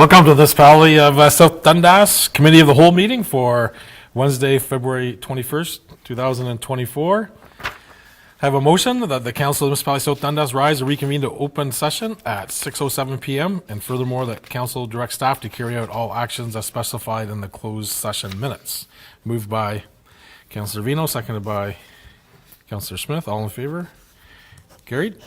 Welcome to this Valley of South Dundas Committee of the Whole meeting for Wednesday, February 21st, 2024. I have a motion that the Council of the Municipality of South Dundas rise and reconvene to open session at 6:07 p.m. and furthermore that Council direct staff to carry out all actions as specified in the closed session minutes. Moved by Councillor Vino, seconded by Councillor Smith. All in favor? Carried.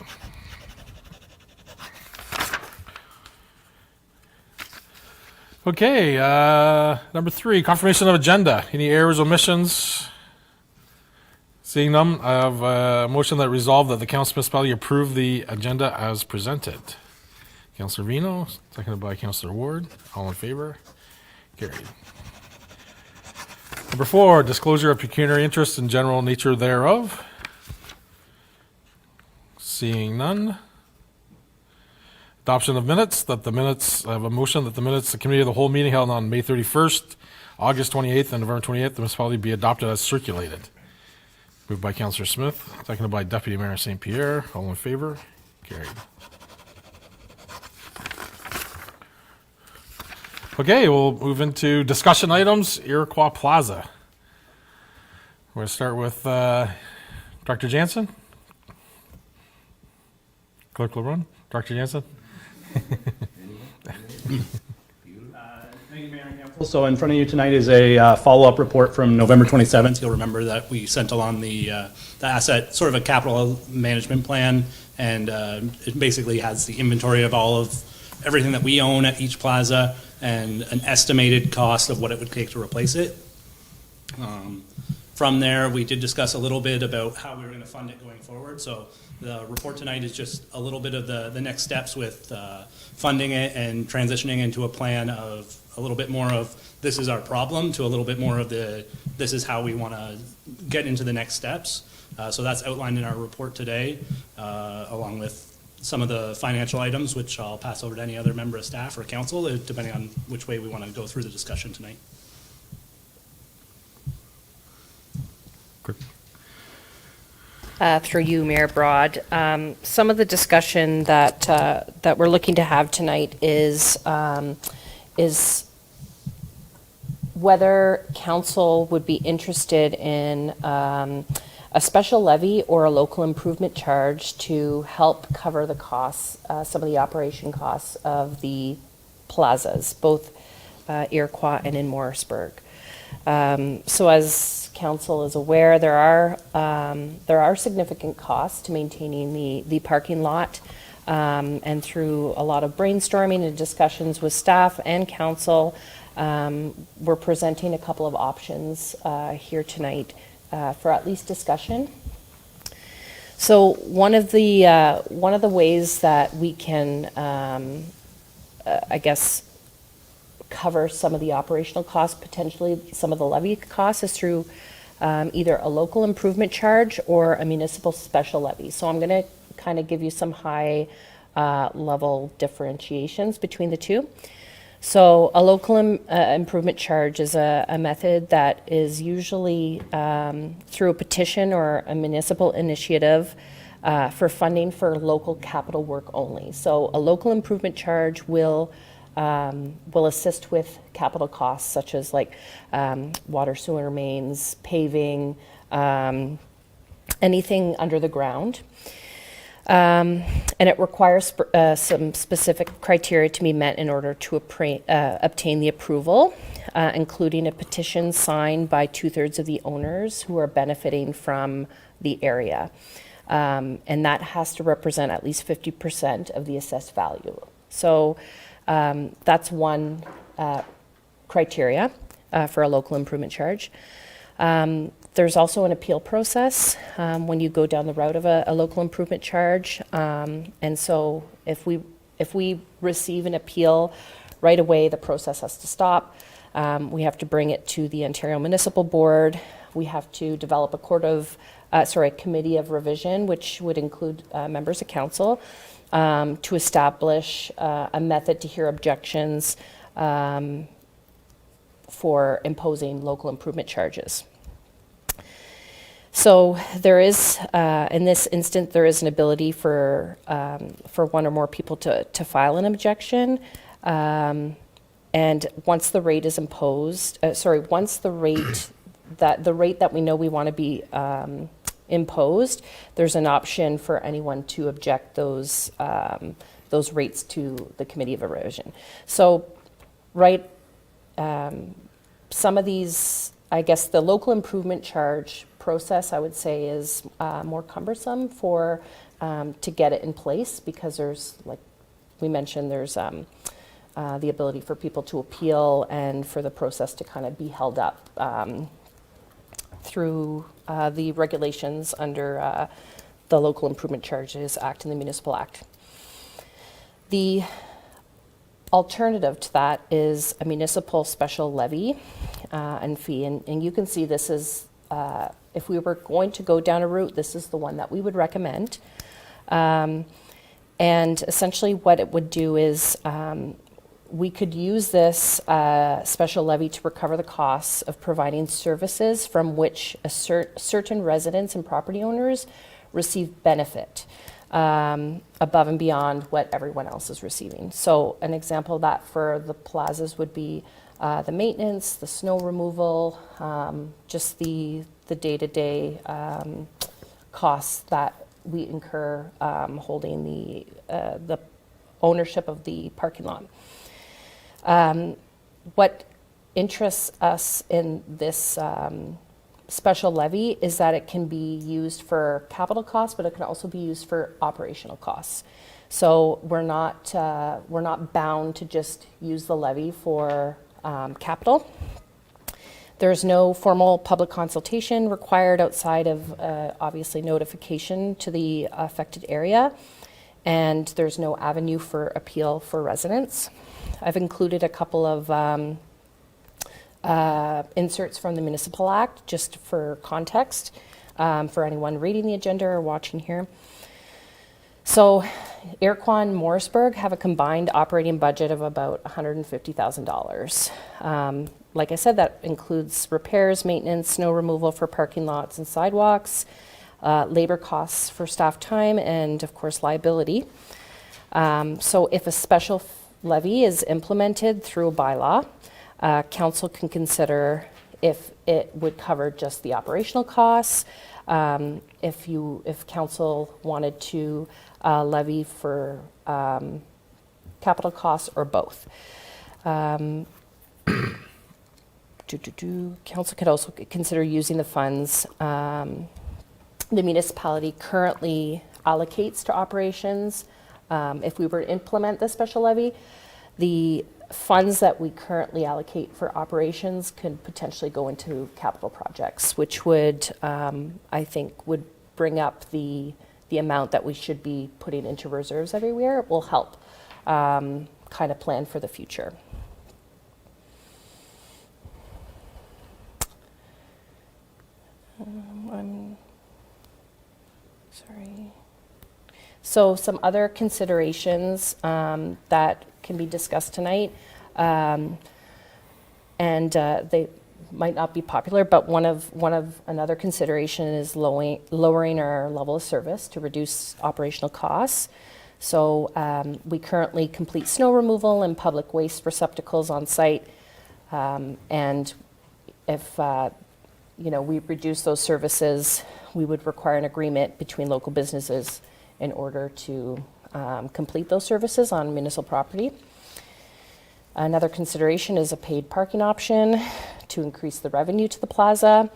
Okay, number 3, confirmation of agenda. Any errors, omissions? Seeing none, I have a motion that resolved that the Council Municipality approve the agenda as presented. Councillor Vino, seconded by Councillor Ward. All in favor? Carried. Number 4, disclosure of pecuniary interest and general nature thereof. Seeing none. Adoption of minutes, I have a motion that the minutes of the Committee of the Whole meeting held on May 31st, August 28th, and November 28th, the municipality be adopted as circulated. Moved by Councillor Smith, seconded by Deputy Mayor St. Pierre. All in favor? Carried. Okay, we'll move into discussion items, Iroquois Plaza. We're going to start with Dr. Jansen. Clerk LeBrun. Dr. Jansen. Thank you, Mayor and Council. So in front of you tonight is a follow-up report from November 27th. You'll remember that we sent along the asset, sort of a capital management plan, and it basically has the inventory of everything that we own at each plaza and an estimated cost of what it would take to replace it. From there, we did discuss a little bit about how we were going to fund it going forward. So the report tonight is just a little bit of the next steps with funding it and transitioning into a plan of a little bit more of this is our problem to a little bit more of this is how we want to get into the next steps. So that's outlined in our report today, along with some of the financial items, which I'll pass over to any other member of staff or council, depending on which way we want to go through the discussion tonight. Through you, Mayor Broad. Some of the discussion that we're looking to have tonight is whether council would be interested in a special levy or a local improvement charge to help cover the costs, some of the operation costs of the plazas, both Iroquois and in Morrisburg. So as council is aware, there are significant costs to maintaining the parking lot, and through a lot of brainstorming and discussions with staff and council, we're presenting a couple of options here tonight for at least discussion. So one of the ways that we can, I guess, cover some of the operational costs, potentially some of the levy costs, is through either a local improvement charge or a municipal special levy. So I'm going to kind of give you some high level differentiations between the two. So a local improvement charge is a method that is usually through a petition or a municipal initiative for funding for local capital work only. So a local improvement charge will assist with capital costs such as like water sewer mains, paving, anything under the ground. And it requires some specific criteria to be met in order to obtain the approval, including a petition signed by 2/3 of the owners who are benefiting from the area. And that has to represent at least 50% of the assessed value. So that's one criteria for a local improvement charge. There's also an appeal process when you go down the route of a local improvement charge. And so if we receive an appeal right away, the process has to stop. We have to bring it to the Ontario Municipal Board. We have to develop a committee of revision, which would include members of council, to establish a method to hear objections for imposing local improvement charges. So there is, in this instant, there is an ability for one or more people to file an objection. And once the rate is imposed, once the rate that we know we want to be imposed, there's an option for anyone to object those rates to the Committee of Revision. So, right, some of these, I guess the local improvement charge process, I would say, is more cumbersome to get it in place, because there's, like we mentioned, there's the ability for people to appeal and for the process to kind of be held up through the regulations under the Local Improvement Charges Act and the Municipal Act. The alternative to that is a municipal special levy and fee, and you can see this is, if we were going to go down a route, this is the one that we would recommend. And essentially what it would do is we could use this special levy to recover the costs of providing services from which certain residents and property owners receive benefit above and beyond what everyone else is receiving. So an example of that for the plazas would be the maintenance, the snow removal, just the day-to-day costs that we incur holding the ownership of the parking lot. What interests us in this special levy is that it can be used for capital costs, but it can also be used for operational costs. So we're not bound to just use the levy for capital. There's no formal public consultation required outside of obviously notification to the affected area, and there's no avenue for appeal for residents. I've included a couple of inserts from the Municipal Act just for context for anyone reading the agenda or watching here. So Iroquois and Morrisburg have a combined operating budget of about $150,000. Like I said, that includes repairs, maintenance, snow removal for parking lots and sidewalks, labor costs for staff time, and of course liability. So if a special levy is implemented through a bylaw, council can consider if it would cover just the operational costs, if council wanted to levy for capital costs, or both. Council could also consider using the funds the municipality currently allocates to operations. If we were to implement the special levy, the funds that we currently allocate for operations could potentially go into capital projects, which would, I think, would bring up the amount that we should be putting into reserves everywhere. It will help kind of plan for the future. I'm sorry. So some other considerations that can be discussed tonight, and they might not be popular, but another consideration is lowering our level of service to reduce operational costs. So we currently complete snow removal and public waste receptacles on site, and if we reduce those services, we would require an agreement between local businesses in order to complete those services on municipal property. Another consideration is a paid parking option to increase the revenue to the plaza.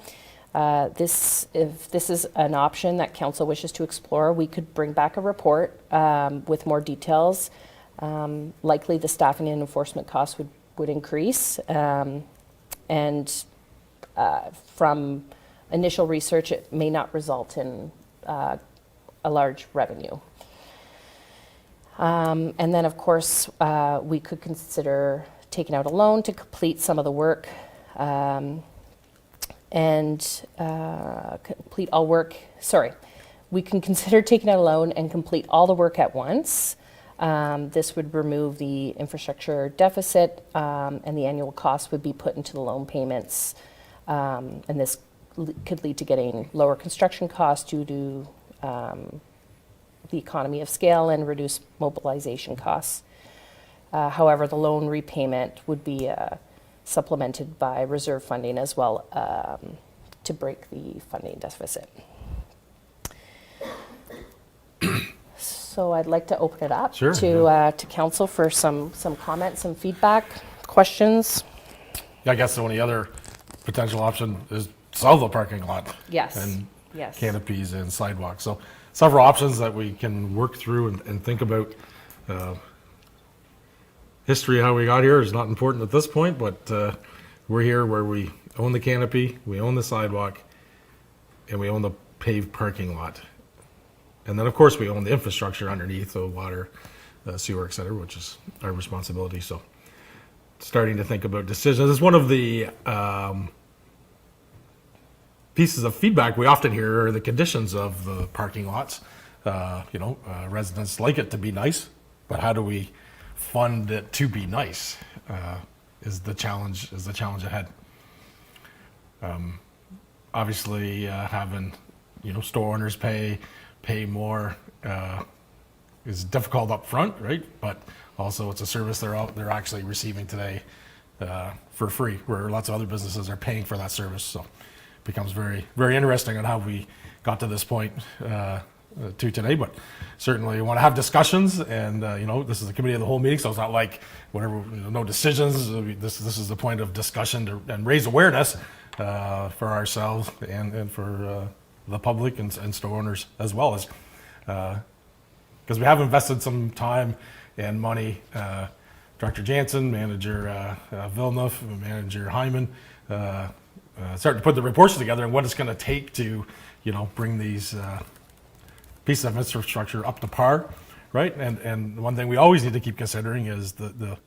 If this is an option that council wishes to explore, we could bring back a report with more details. Likely the staffing and enforcement costs would increase, and from initial research, it may not result in a large revenue. And then, of course, we could consider taking out a loan to complete some of the work and complete all work. Sorry, we can consider taking out a loan and complete all the work at once. This would remove the infrastructure deficit, and the annual cost would be put into the loan payments. And this could lead to getting lower construction costs due to the economy of scale and reduce mobilization costs. However, the loan repayment would be supplemented by reserve funding as well to break the funding deficit. So I'd like to open it up Sure, to council for some comments, some feedback, questions. I guess the only other potential option is sell the parking lot. Yes, And yes. canopies and sidewalks. So several options that we can work through and think about. History, how we got here is not important at this point, but we're here where we own the canopy, we own the sidewalk, and we own the paved parking lot. And then, of course, we own the infrastructure underneath, the water, sewer, et cetera, which is our responsibility. So starting to think about decisions. It's one of the pieces of feedback we often hear are the conditions of the parking lots. Residents like it to be nice, but how do we fund it to be nice is the challenge ahead. Obviously, having store owners pay more is difficult up front, right? But also it's a service they're actually receiving today for free, where lots of other businesses are paying for that service. So it becomes very, very interesting on how we got to this point to today. But certainly we want to have discussions, and this is a committee of the whole meeting, so it's not like whatever, no decisions. This is the point of discussion and raise awareness for ourselves and for the public and store owners as well, as because we have invested some time and money. Director Jansen, Manager Villeneuve, Manager Hyman, starting to put the reports together and what it's going to take to bring these pieces of infrastructure up to par, right? And one thing we always need to keep considering is the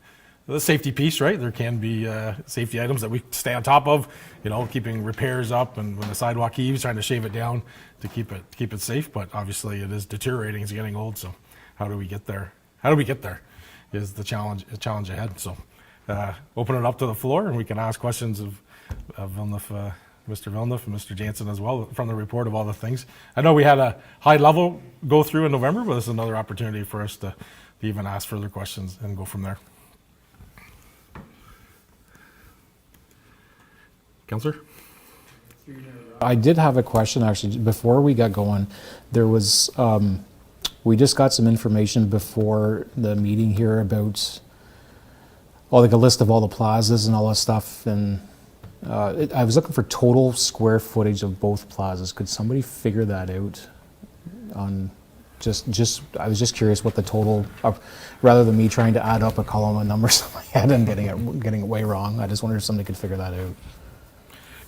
safety piece, right? There can be safety items that we stay on top of, keeping repairs up, and when the sidewalk heaves, trying to shave it down to keep it safe. But obviously, it is deteriorating; it's getting old. So, how do we get there? Is the challenge ahead. So, open it up to the floor, and we can ask questions of Villeneuve, Mr. Villeneuve and Mr. Jansen as well from the report of all the things. I know we had a high level go through in November, but this is another opportunity for us to even ask further questions and go from there. Councillor? I did have a question, actually. Before we got going, there was, we just got some information before the meeting here about, like a list of all the plazas and all that stuff. And I was looking for total square footage of both plazas. Could somebody figure that out? I was just curious what the total, rather than me trying to add up a column of numbers in my head and getting it way wrong. I just wondered if somebody could figure that out.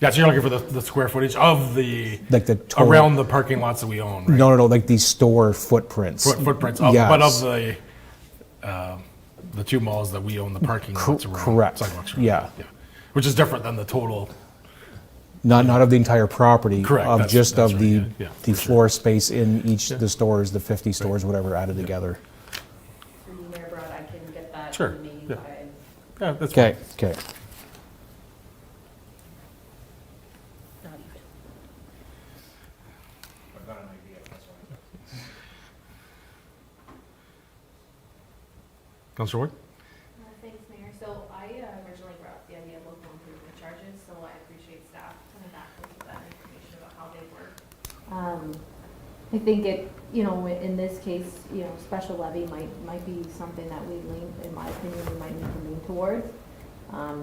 Yeah, so you're looking for the square footage of the total, around the parking lots that we own, right? No, like these store footprints. Footprints, Yes. But of the two malls that we own the parking lots around. Correct. Sidewalks around. Yeah. Which is different than the total. Not of the entire property. Correct. Of That's just of right, the yeah, the for floor space in each of the stores, the 50 stores, whatever, added together. Through the Mayor Broad, I can get that Sure, to the meeting yeah. by Yeah, that's Okay. fine. Okay. not even. Councillor Ward? Thanks, Mayor. So I originally brought up the idea of local improvement charges, so I appreciate staff coming back with that information about how they work. I think it, in this case, special levy might be something that we lean, in my opinion, we might need to lean towards.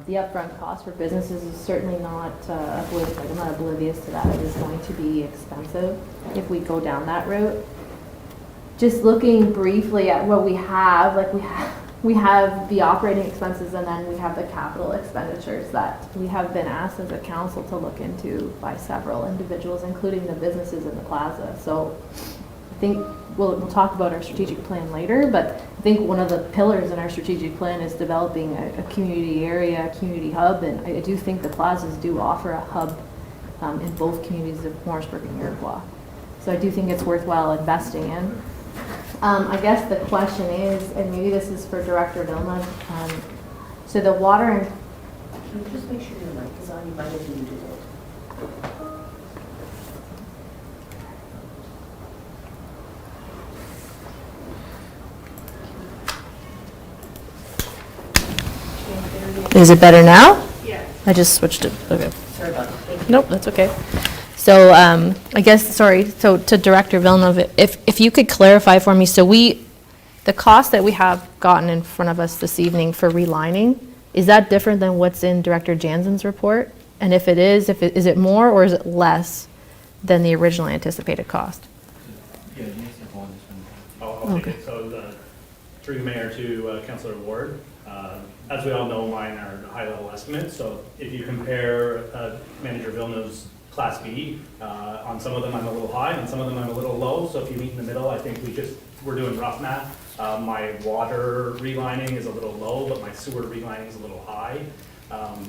The upfront cost for businesses is certainly not oblivious, I'm not oblivious to that. It is going to be expensive if we go down that route. Just looking briefly at what we have, we have the operating expenses, and then we have the capital expenditures that we have been asked as a council to look into by several individuals, including the businesses in the plaza. So I think we'll talk about our strategic plan later, but I think one of the pillars in our strategic plan is developing a community area, a community hub, and I do think the plazas do offer a hub in both communities of Morrisburg and Iroquois. So I do think it's worthwhile investing in. I guess the question is, and maybe this is for Director Villeneuve, so the water and... Can you just make sure your mic is on? You might have muted it. Is it better now? Yeah. I just switched it. Okay. Sorry about that. Nope, that's okay. So I guess, sorry, so to Director Villeneuve, if you could clarify for me, so the cost that we have gotten in front of us this evening for relining, is that different than what's in Director Jansen's report? And if it is, is it more or is it less than the originally anticipated cost? I'll take it. So through the mayor to Councillor Ward, as we all know, mine are high-level estimates. So if you compare Manager Villeneuve's Class B, on some of them I'm a little high, on some of them I'm a little low. So if you meet in the middle, I think we're doing rough math. My water relining is a little low, but my sewer relining is a little high.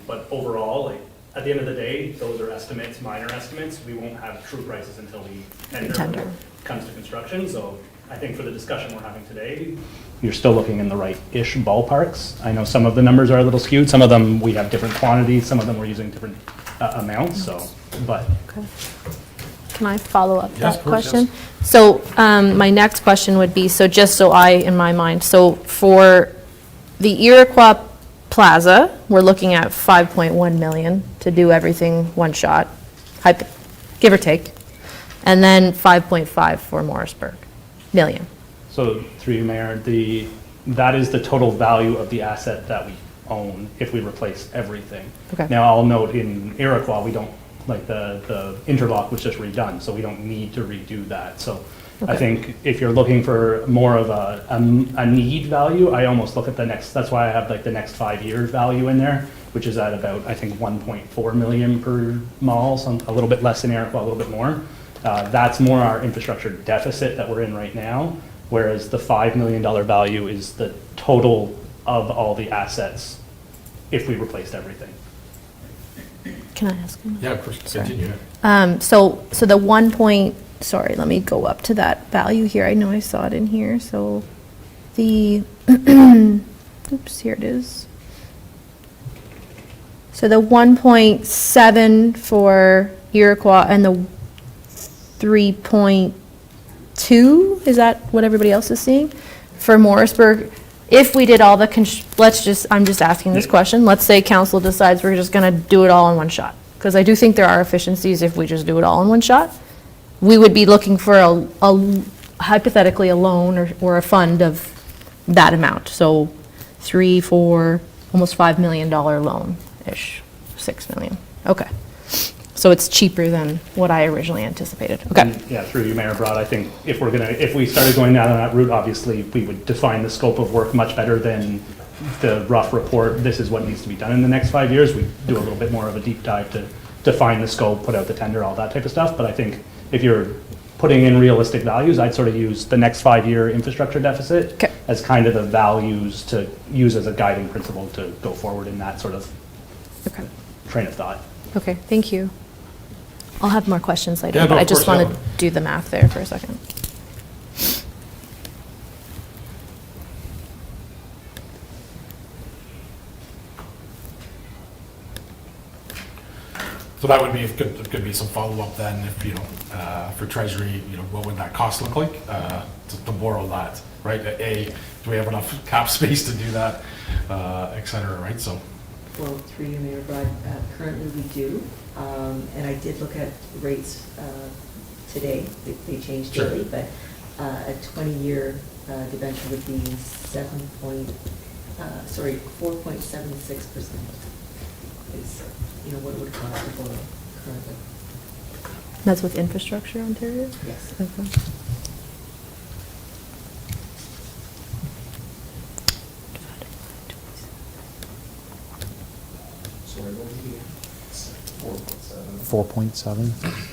But overall, like, at the end of the day, those are estimates, minor estimates. We won't have true prices until we tender when it comes to construction. So I think for the discussion we're having today, you're still looking in the right-ish ballparks. I know some of the numbers are a little skewed. Some of them we have different quantities. Some of them we're using different amounts. So, but Okay. Can I follow up Yes, that of course, question? So my next question would be, so just so in my mind, so for the Iroquois Plaza, we're looking at 5.1 million to do everything one shot, give or take, and then 5.5 for Morrisburg, million. so through you, Mayor, that is the total value of the asset that we own if we replace everything. Okay. Now, I'll note in Iroquois, we don't, like the interlock was just redone, so we don't need to redo that. So I Okay. think if you're looking for more of a need value, I almost look at that's why I have like the next 5 years value in there, which is at about, I think, 1.4 million per mall, a little bit less in Iroquois, a little bit more. That's more our infrastructure deficit that we're in right now, whereas the $5 million value is the total of all the assets if we replaced everything. Can I ask him? Yeah, of course, Sorry. continue. So the 1 point, sorry, let me go up to that value here. I know I saw it in here. So the, oops, here it is. So the 1.7 for Iroquois and the 3.2, is that what everybody else is seeing? For Morrisburg, if we did all the, I'm just asking this question, let's say council decides we're just gonna do it all in one shot. Because I do think there are efficiencies if we just do it all in one shot. We would be looking for hypothetically a loan or a fund of that amount. So 3, 4, almost $5 million loan-ish, 6 million. Okay. So it's cheaper than what I originally anticipated. Okay. Yeah, through you, Mayor Broad, I think if we started going down that route, obviously, we would define the scope of work much better than the rough report. This is what needs to be done in the next 5 years. We do a little bit more of a deep dive to define the scope, put out the tender, all that type of stuff. But I think if you're putting in realistic values, I'd sort of use the next 5-year infrastructure deficit Okay. as kind of the values to use as a guiding principle to go forward in that sort of Okay. train of thought. Okay, thank you. I'll have more questions later, Yeah, no, but I of just course, want yeah. to do the math there for a second. So that would be, could be some follow-up then, if, for Treasury, what would that cost look like, to borrow that, right? Do we have enough cap space to do that, et cetera, right? So, Well, through you, Mayor Broad, currently we do, and I did look at rates today. They change Sure. daily, but a 20-year debenture would be 4.76% is, what it would cost to borrow currently. That's with Infrastructure Ontario? Yes. Okay. Sorry, what was it again? 4.7. 4.7.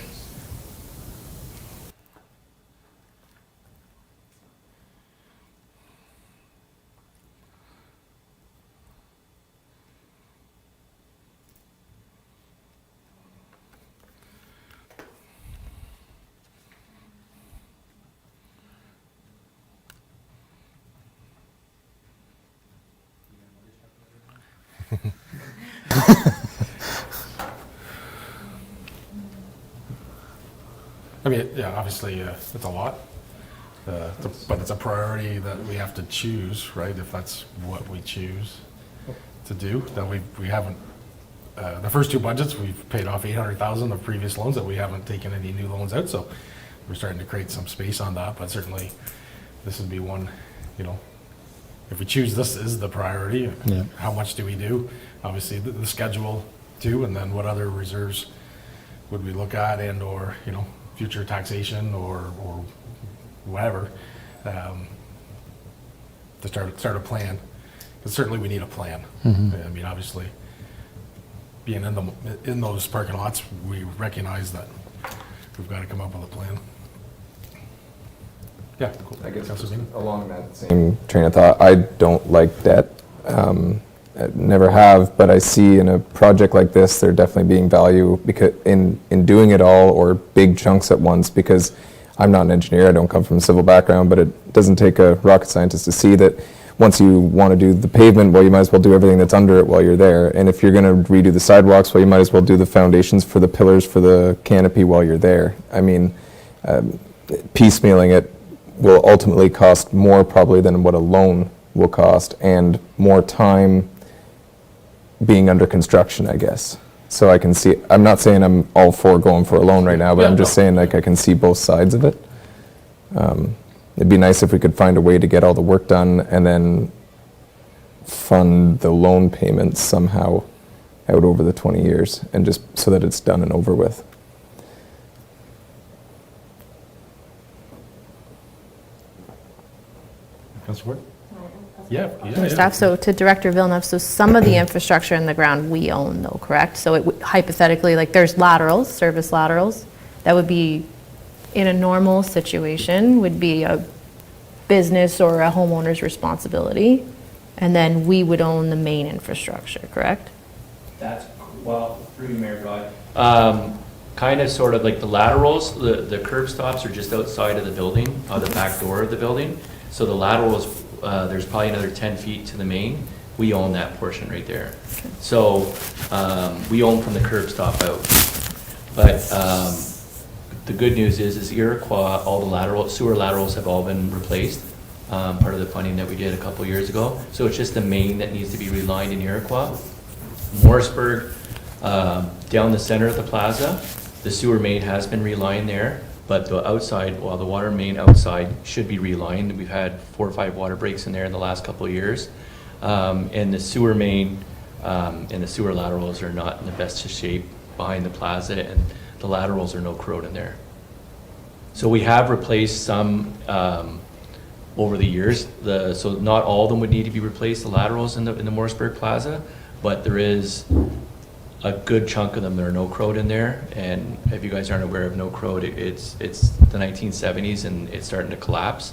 I mean, yeah, obviously, it's a lot, but it's a priority that we have to choose, right, if that's what we choose. to do, that we haven't, the first two budgets, we've paid off 800,000 of previous loans that we haven't taken any new loans out, so we're starting to create some space on that, but certainly this would be one, you know, if we choose this is the priority, Yeah. how much do we do? Obviously, the schedule too, and then what other reserves would we look at, and or, you know, future taxation or whatever, to start a plan. Because certainly we need a plan. I mean, obviously, being in those parking lots, we recognize that we've got to come up with a plan. Yeah, cool. I guess Councilor Bean? along that same train of thought, I don't like debt. I never have, but I see in a project like this, there definitely being value because in doing it all or big chunks at once, because I'm not an engineer, I don't come from a civil background, but it doesn't take a rocket scientist to see that once you want to do the pavement, well, you might as well do everything that's under it while you're there. And if you're going to redo the sidewalks, well, you might as well do the foundations for the pillars for the canopy while you're there. I mean, piecemealing it will ultimately cost more probably than what a loan will cost, and more time being under construction, I guess. So I can see, I'm not saying I'm all for going for a loan right now, but Yeah, I'm just no. saying like I can see both sides of it. It'd be nice if we could find a way to get all the work done and then fund the loan payments somehow out over the 20 years, and just so that it's done and over with. Councilor Ward? Yeah. Staff, so to Director Villeneuve, so some of the infrastructure in the ground we own though, correct? So it would hypothetically, like there's laterals, service laterals, that would be, in a normal situation, would be a business or a homeowner's responsibility, and then we would own the main infrastructure, correct? That's, well, through you, Mayor God. Kind of sort of like the laterals, the curb stops are just outside of the building, the back door of the building. So the laterals, there's probably another 10 feet to the main. We own that portion right there. So we own from the curb stop out. But the good news is Iroquois, all the sewer laterals have all been replaced. Part of the funding that we did a couple years ago. So it's just the main that needs to be relined in Iroquois. Morrisburg, down the center of the plaza, the sewer main has been relined there, but the outside, well, the water main outside should be relined. We've had 4 or 5 water breaks in there in the last couple of years. And the sewer main and the sewer laterals are not in the best of shape behind the plaza, and the laterals are no corrode in there. So we have replaced some over the years. So not all of them would need to be replaced, the laterals in the Morrisburg Plaza, but there is a good chunk of them that are no corrode in there. And if you guys aren't aware of no corrode, it's the 1970s and it's starting to collapse.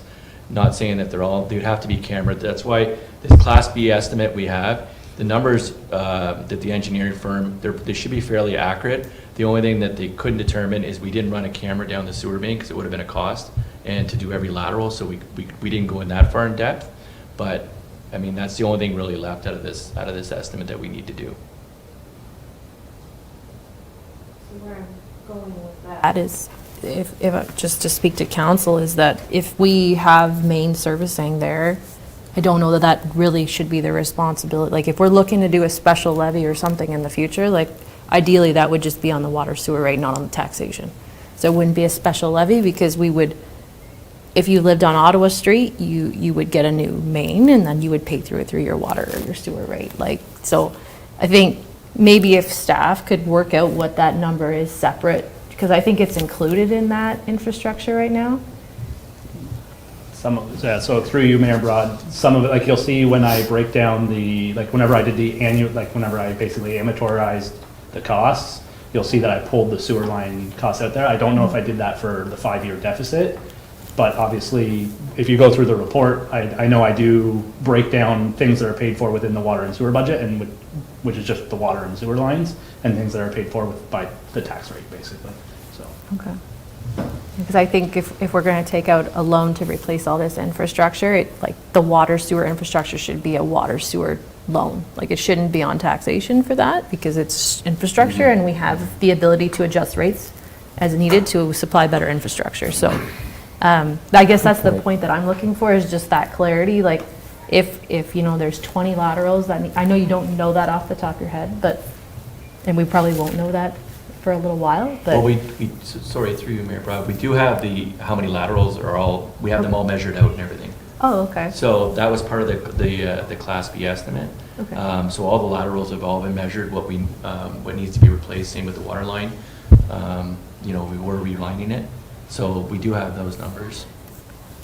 Not saying that they'd have to be cambered. That's why this Class B estimate we have, the numbers that the engineering firm, they should be fairly accurate. The only thing that they couldn't determine is we didn't run a camera down the sewer main because it would have been a cost, and to do every lateral, so we didn't go in that far in depth. But I mean, that's the only thing really left out of this estimate that we need to do. So where I'm going with that is, if just to speak to council, is that if we have main servicing there, I don't know that really should be their responsibility. Like if we're looking to do a special levy or something in the future, like ideally that would just be on the water sewer rate, not on the taxation. So it wouldn't be a special levy, because we would, if you lived on Ottawa Street, you would get a new main and then you would pay through your water or your sewer rate. Like, so I think maybe if staff could work out what that number is separate, because I think it's included in that infrastructure right now. Some of, yeah, so through you, Mayor Broad, some of it, like you'll see when I break down like whenever I did the annual, like whenever I basically amortized the costs, you'll see that I pulled the sewer line costs out there. I don't know if I did that for the 5-year deficit, but obviously, if you go through the report, I know I do break down things that are paid for within the water and sewer budget, and which is just the water and sewer lines, and things that are paid for by the tax rate, basically, so. Okay. Because I think if we're going to take out a loan to replace all this infrastructure, like the water sewer infrastructure should be a water sewer loan. Like it shouldn't be on taxation for that, because it's infrastructure and we have the ability to adjust rates as needed to supply better infrastructure. So I guess that's the point that I'm looking for, is just that clarity. Like if, you know, there's 20 laterals, I know you don't know that off the top of your head, but, and we probably won't know that for a little while, but. Well, sorry, through you, Mayor Brown, we do have how many laterals we have them all measured out and everything. Oh, okay. So that was part of the Class B estimate. Okay. So all the laterals have all been measured, what needs to be replaced, same with the water line. You know, we were relining it, so we do have those numbers.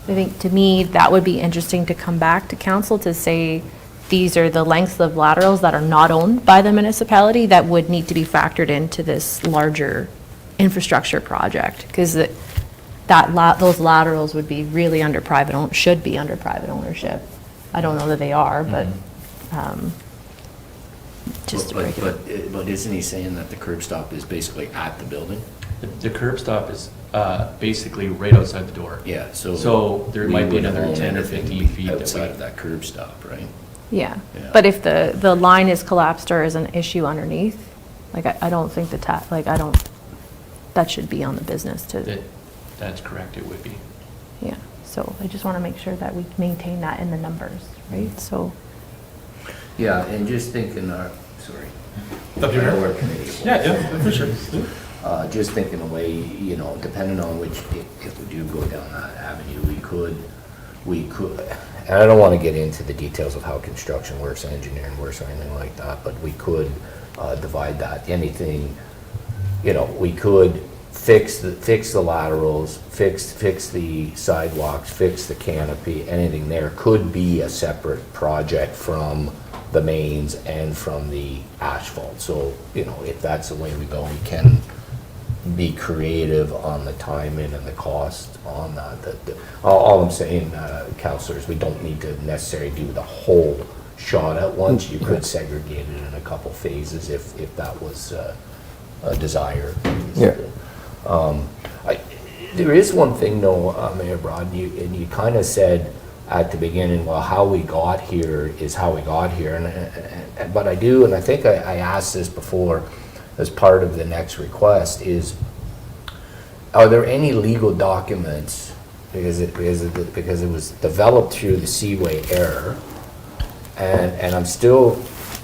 I think, to me, that would be interesting to come back to council to say, these are the lengths of laterals that are not owned by the municipality that would need to be factored into this larger infrastructure project, because those laterals would be really should be under private ownership. I don't know that they are, but, just to break it. But isn't he saying that the curb stop is basically at the building? The curb stop is basically right outside the door. Yeah, so. So there we might be wouldn't another own 10 or anything 15 feet that outside we- of that curb stop, right? Yeah, Yeah. but if the line is collapsed or is an issue underneath, like, I don't think that should be on the business to, That's correct, it would be. yeah. So I just want to make sure that we maintain that in the numbers, right? So, Yeah, and just thinking, sorry. Up your Our committee. Yeah, for sure. Just thinking away, you know, depending on if we do go down that avenue, we could, and I don't want to get into the details of how construction works, engineering works, or anything like that, but we could divide that, anything, you know, we could fix the laterals, fix the sidewalks, fix the canopy, anything there could be a separate project from the mains and from the asphalt. So, you know, if that's the way we go, we can be creative on the timing and the cost on that. All I'm saying, councillors, we don't need to necessarily do the whole shot at once. You could segregate it in a couple phases if that was a desire. Yeah. There is one thing though, Mayor Broad, and you kind of said at the beginning, well, how we got here is how we got here. But I do, and I think I asked this before as part of the next request, is are there any legal documents, because it was developed through the Seaway error, and I'm still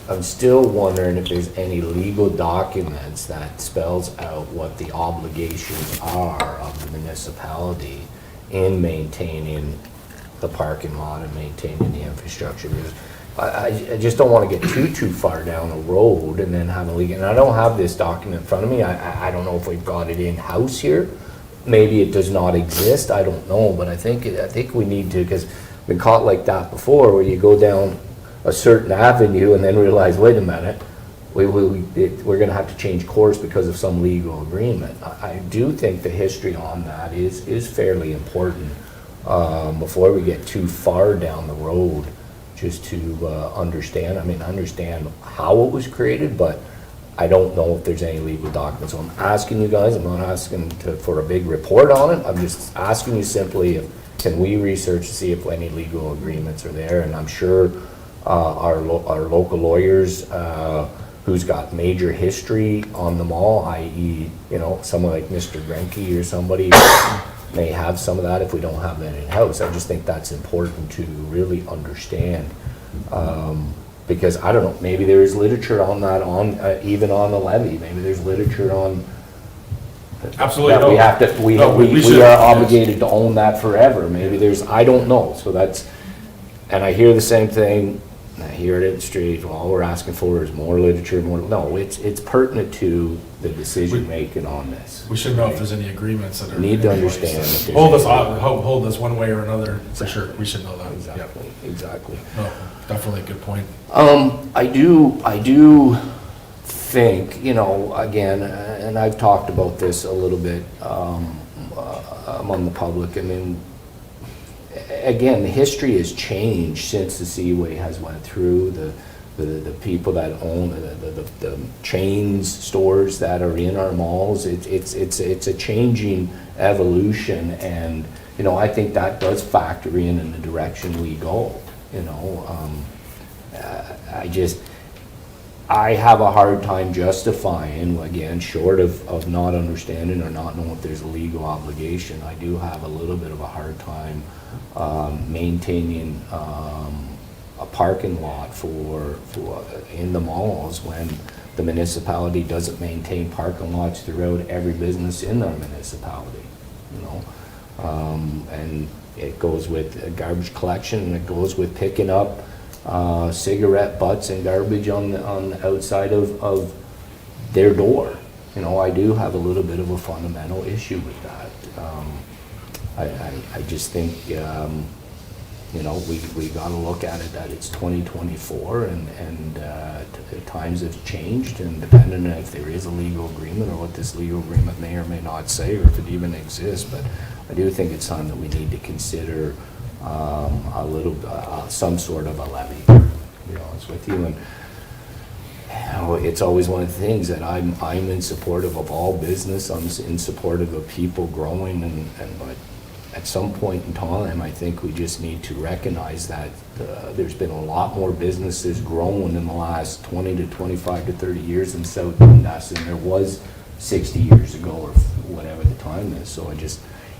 wondering if there's any legal documents that spells out what the obligations are of the municipality in maintaining the parking lot and maintaining the infrastructure. Because I just don't want to get too far down a road and then have a leak. And I don't have this document in front of me. I don't know if we've got it in-house here. Maybe it does not exist. I don't know. But I think we need to, because we've been caught like that before, where you go down a certain avenue and then realize, wait a minute, we're going to have to change course because of some legal agreement. I do think the history on that is fairly important before we get too far down the road, just to understand. I mean, understand how it was created, but I don't know if there's any legal documents. So I'm asking you guys, I'm not asking for a big report on it. I'm just asking you simply, can we research to see if any legal agreements are there? And I'm sure our local lawyers who's got major history on them all, i.e., you know, someone like Mr. Grenke or somebody may have some of that if we don't have that in-house. I just think that's important to really understand. Because I don't know, maybe there is literature on that, even on the levy. Maybe there's literature on Absolutely. that we have to, we should, are yes. obligated to own that forever. Maybe there's, I don't know. So that's, and I hear the same thing. And I hear it in the street. Well, all we're asking for is more literature, more. No, it's pertinent to the decision making on this. We should know if there's any agreements that are. Need to in place understand that if there's Hold us, any- hold us one way or another, for sure. We should know that. Exactly, exactly. No, definitely a good point. I do think, you know, again, and I've talked about this a little bit among the public. I mean, again, the history has changed since the Seaway has went through. The people that own the chains stores that are in our malls, it's a changing evolution, and you know, I think that does factor in the direction we go. You know, I have a hard time justifying, again, short of not understanding or not knowing if there's a legal obligation. I do have a little bit of a hard time maintaining a parking lot for in the malls when the municipality doesn't maintain parking lots throughout every business in our municipality, you know? And it goes with garbage collection, and it goes with picking up cigarette butts and garbage on the outside of their door. You know, I do have a little bit of a fundamental issue with that. I just think, you know, we gotta look at it that it's 2024 and times have changed, and depending on if there is a legal agreement or what this legal agreement may or may not say, or if it even exists, but I do think it's something that we need to consider a little, some sort of a levy, to be honest with you. And you know, it's always one of the things that I'm in support of all business. I'm in support of people growing, but at some point in time, I think we just need to recognize that there's been a lot more businesses growing in the last 20 to 25 to 30 years in South Dundas than there was 60 years ago or whatever the time is. So I just,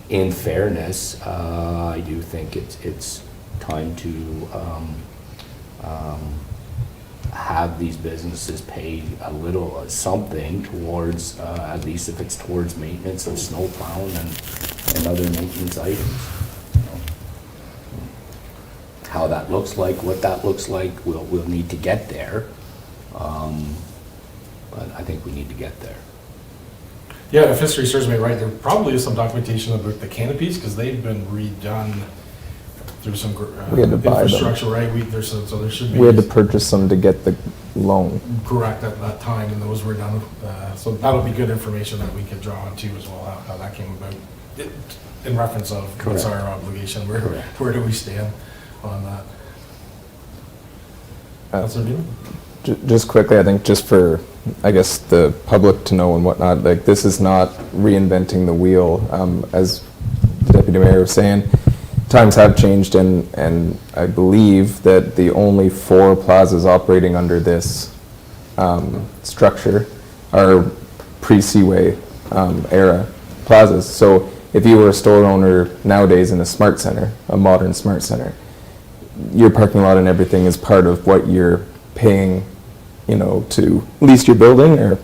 in fairness, I do think it's time to have these businesses pay a little something towards, at least if it's towards maintenance of snow plowing and other maintenance items. You know. How that looks like, what that looks like, we'll need to get there. But I think we need to get there. Yeah, if history serves me right, there probably is some documentation about the canopies, because they've been redone through some We had to buy them. infrastructure, right? So there should be. We had to purchase them to get the loan. Correct, at that time, and those were done. So that'll be good information that we could draw on too as well, how that came about. In reference of what's Correct. our obligation, where Correct. do we stand on that? Councilor Beaman? Just quickly, I think just for, I guess, the public to know and whatnot, like, this is not reinventing the wheel. As the Deputy Mayor was saying, times have changed, and I believe that the only 4 plazas operating under this structure are pre-Seaway era plazas. So if you were a store owner nowadays in a smart center, a modern smart center, your parking lot and everything is part of what you're paying, you know, to lease your building or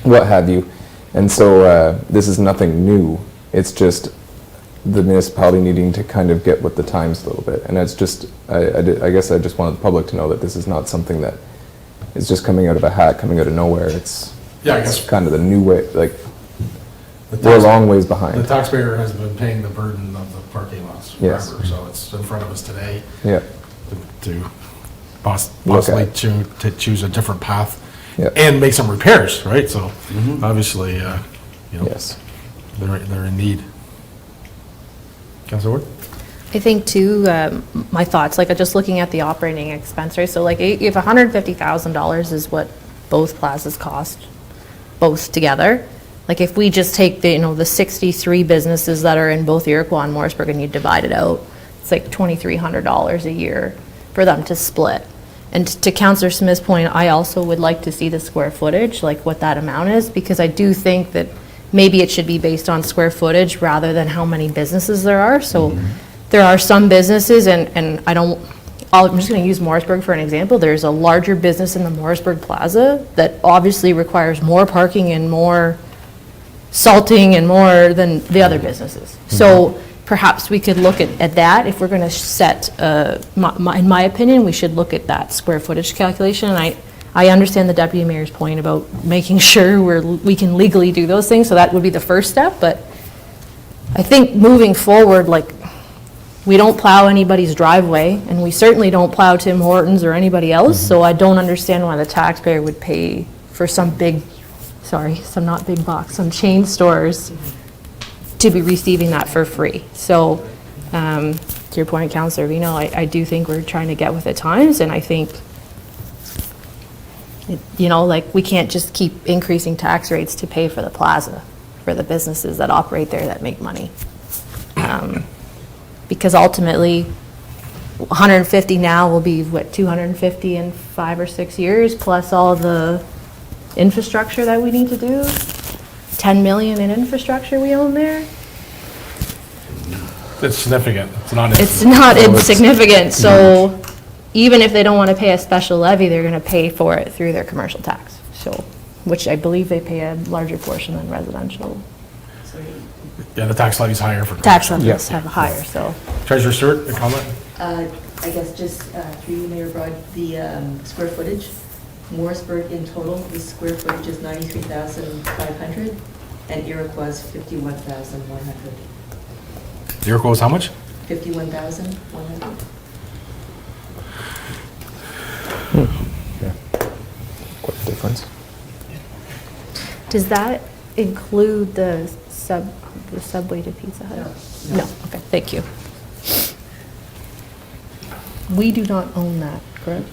what have you. And so this is nothing new. It's just the municipality needing to kind of get with the times a little bit. And it's just, I guess I just wanted the public to know that this is not something that is just coming out of a hat, coming out of nowhere. It's, Yeah, I it's guess kind of the new way, like, the we're a tax- long ways The behind. taxpayer has been paying the burden of the parking lots forever, Yes. so it's in front of us today Yeah, to Look possibly at. to choose a different path Yeah. and make some repairs, right? So obviously, you know, yes. they're in need. Councilor Ward? I think too, my thoughts, like just looking at the operating expense, right? So like if $150,000 is what both plazas cost, both together, like if we just take the, you know, the 63 businesses that are in both Iroquois and Morrisburg and you divide it out, it's like $2,300 a year for them to split. And to Councillor Smith's point, I also would like to see the square footage, like what that amount is, because I do think that maybe it should be based on square footage rather than how many businesses there are. So there are some businesses, and I'm just going to use Morrisburg for an example. There's a larger business in the Morrisburg Plaza that obviously requires more parking and more salting and more than the other businesses. So perhaps we could look at that. If we're going to set, in my opinion, we should look at that square footage calculation. And I understand the Deputy Mayor's point about making sure we can legally do those things, so that would be the first step. But I think moving forward, like, we don't plow anybody's driveway, and we certainly don't plow Tim Hortons or anybody else, so I don't understand why the taxpayer would pay for some not big box, some chain stores to be receiving that for free. So, to your point, Councillor Vino, I do think we're trying to get with the times, and I think, you know, like, we can't just keep increasing tax rates to pay for the plaza, for the businesses that operate there that make money. Because ultimately, 150 now will be, what, 250 in 5 or 6 years, plus all the infrastructure that we need to do? 10 million in infrastructure we own there? It's significant. It's not. It's not insignificant, so even if they don't want to pay a special levy, they're going to pay for it through their commercial tax. So, which I believe they pay a larger portion than residential. Yeah, the tax levy's higher for. Tax commercial. levies have a higher, so. Treasurer Stewart, a comment? I guess just through you, Mayor Broad, the square footage, Morrisburg in total, the square footage is 93,500, and Iroquois is 51,100. Iroquois was how much? 51,100. Quite a difference. Does that include the Subway to Pizza Hut? No, okay, thank you. We do not own that, correct?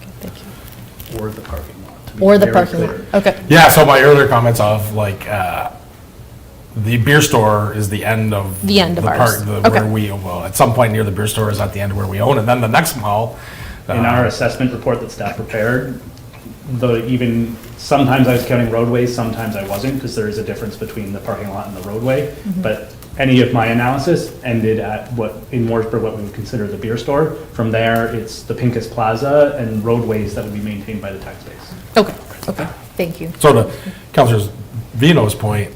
Okay, thank you. Or the parking lot. to be Or the very parking lot, clear. okay. Yeah, so my earlier comments of like, the beer store is the end of. The end of ours. Where Okay. we, well, at some point near the beer store is at the end of where we own, and then the next mall. In our assessment report that staff prepared, though even, sometimes I was counting roadways, sometimes I wasn't, because there is a difference between the parking lot and the roadway. But any of my analysis ended at what, in Mooresburg, what we would consider the beer store. From there, it's the Pincus Plaza and roadways that would be maintained by the tax base. Okay, okay, thank you. So to Councilor Vino's point,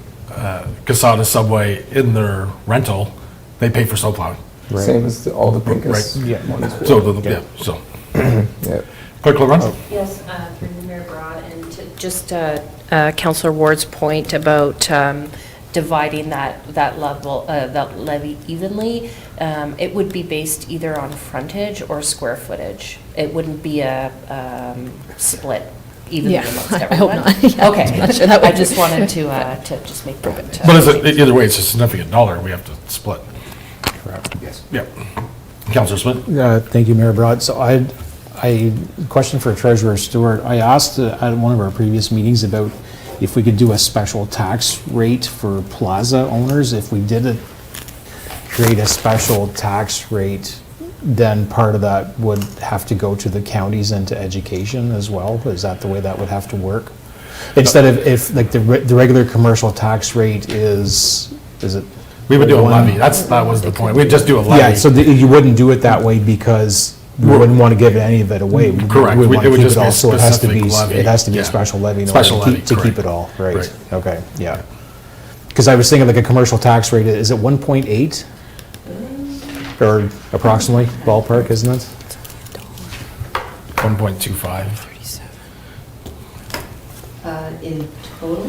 Casada Subway in their rental, they pay for snow plowing. Same as all the Pincus. Right. Yeah. So, yeah, so. Yeah. Clerk LaRon? Yes, through the Mayor Broad, and to just Councillor Ward's point about dividing that level, that levy evenly, it would be based either on frontage or square footage. It wouldn't be a split evenly Yeah, amongst I everyone. hope not. Yeah, Okay, I'm sure that I would be- just wanted to just make that. But is it, either way, it's a significant dollar, we have to split. Correct. Yes. Yep. Councilor Smith? Thank you, Mayor Broad. So question for Treasurer Stewart. I asked at one of our previous meetings about if we could do a special tax rate for plaza owners. If we did create a special tax rate, then part of that would have to go to the counties and to education as well. Is that the way that would have to work? Instead of, if like the regular commercial tax rate is it? We would do a one- levy, that was the point, we'd just do a levy. Yeah, so you wouldn't do it that way because we wouldn't want to give any of it away. We Correct. would It want to would keep just it be a all, so it has to be, specific levy. it has to be Yeah. a special levy in Special order levy, to keep correct. it all, right? Right. Okay, yeah. Because I was thinking like a commercial tax rate, is it 1.8? Or approximately, ballpark, isn't it? 1.25. In total,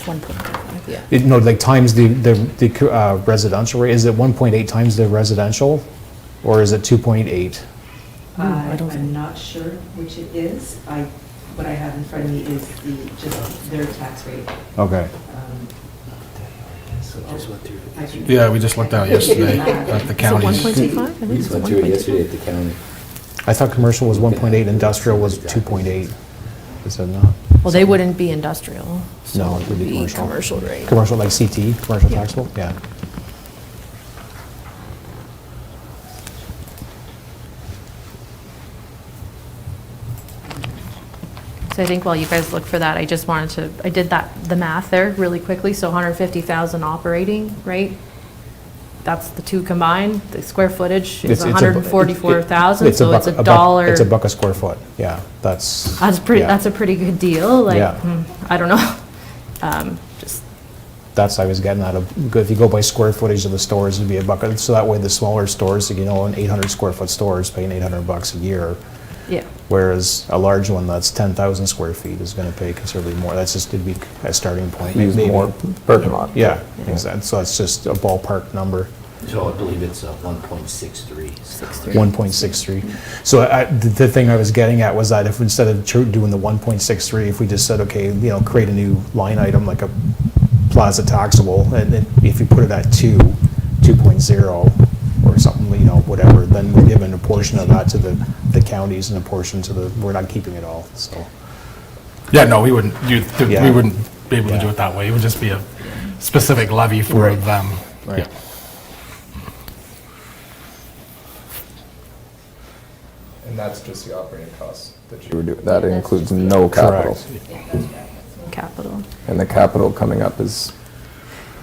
1.5, yeah. No, like times the residential rate, is it 1.8 times the residential? Or is it 2.8? I'm not sure which it is. What I have in front of me is just their tax rate. Okay. I can- Yeah, we just looked at it yesterday at the Is it counties. 1.25? I think We it's just went through it 1.25. yesterday at the county. I thought commercial was 1.8, industrial was 2.8. Is that not? Well, they wouldn't be industrial, so No, it would be commercial rate. Commercial, like CT, commercial taxable? Yeah. So I think while you guys look for that, I just wanted to, I did the math there really quickly, so 150,000 operating, right? That's the two combined, the square footage is It's a bu- 144,000, so it's buck- a dollar. It's a buck a square foot, yeah, that's. That's pretty, yeah. that's a pretty good deal, like, Yeah. I don't know. Just, That's, I was getting at, if you go by square footage of the stores, it'd be a buck, so that way the smaller stores, an 800 square foot store is paying $800 a year, yeah, whereas a large one that's 10,000 square feet is gonna pay considerably more, that's just, it'd be a starting point. Use maybe. more parking lot. Yeah, exactly, so that's just a ballpark number. So I believe it's 1.63. 1.63. So the thing I was getting at was that if instead of doing the 1.63, if we just said, okay, create a new line item like a plaza taxable, and then if you put it at 2.0 or something, whatever, then we're giving a portion of that to the counties and a portion to we're not keeping it all, so. Yeah, no, we wouldn't, Yeah. we wouldn't be able to do Yeah. it that way, it would just be a specific levy for Right. them. Right. Yeah. And that's just the operating costs that you were doing. That includes no capital. Correct. capital. And the capital coming up is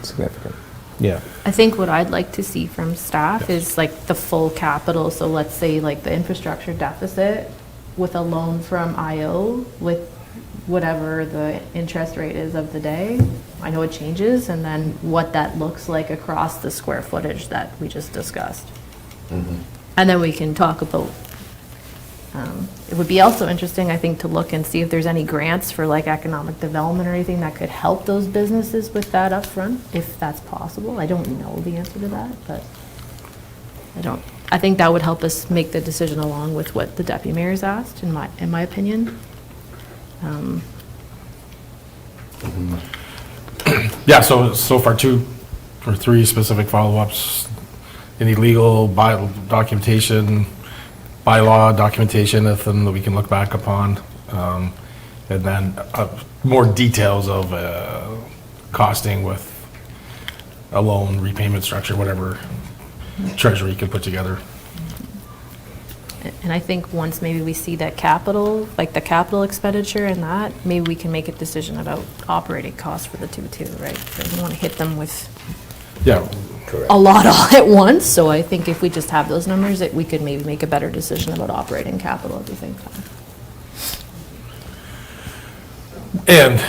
significant. Yeah. I think what I'd like to see from staff is like the full capital, so let's say like the infrastructure deficit with a loan from IO with whatever the interest rate is of the day. I know it changes, and then what that looks like across the square footage that we just discussed. And then we can talk about, it would be also interesting, I think, to look and see if there's any grants for like economic development or anything that could help those businesses with that upfront, if that's possible. I don't know the answer to that, but I think that would help us make the decision along with what the deputy mayor's asked, in my opinion. Yeah, so far 2 or 3 specific follow-ups. Any legal documentation, bylaw documentation, nothing that we can look back upon. And then more details of costing with a loan repayment structure, whatever Treasury could put together. And I think once maybe we see that capital, like the capital expenditure and that, maybe we can make a decision about operating costs for the two too, right? Because we want to hit them with Yeah, a lot all at once. So I think if we just have those numbers, we could maybe make a better decision about operating capital at the same time. and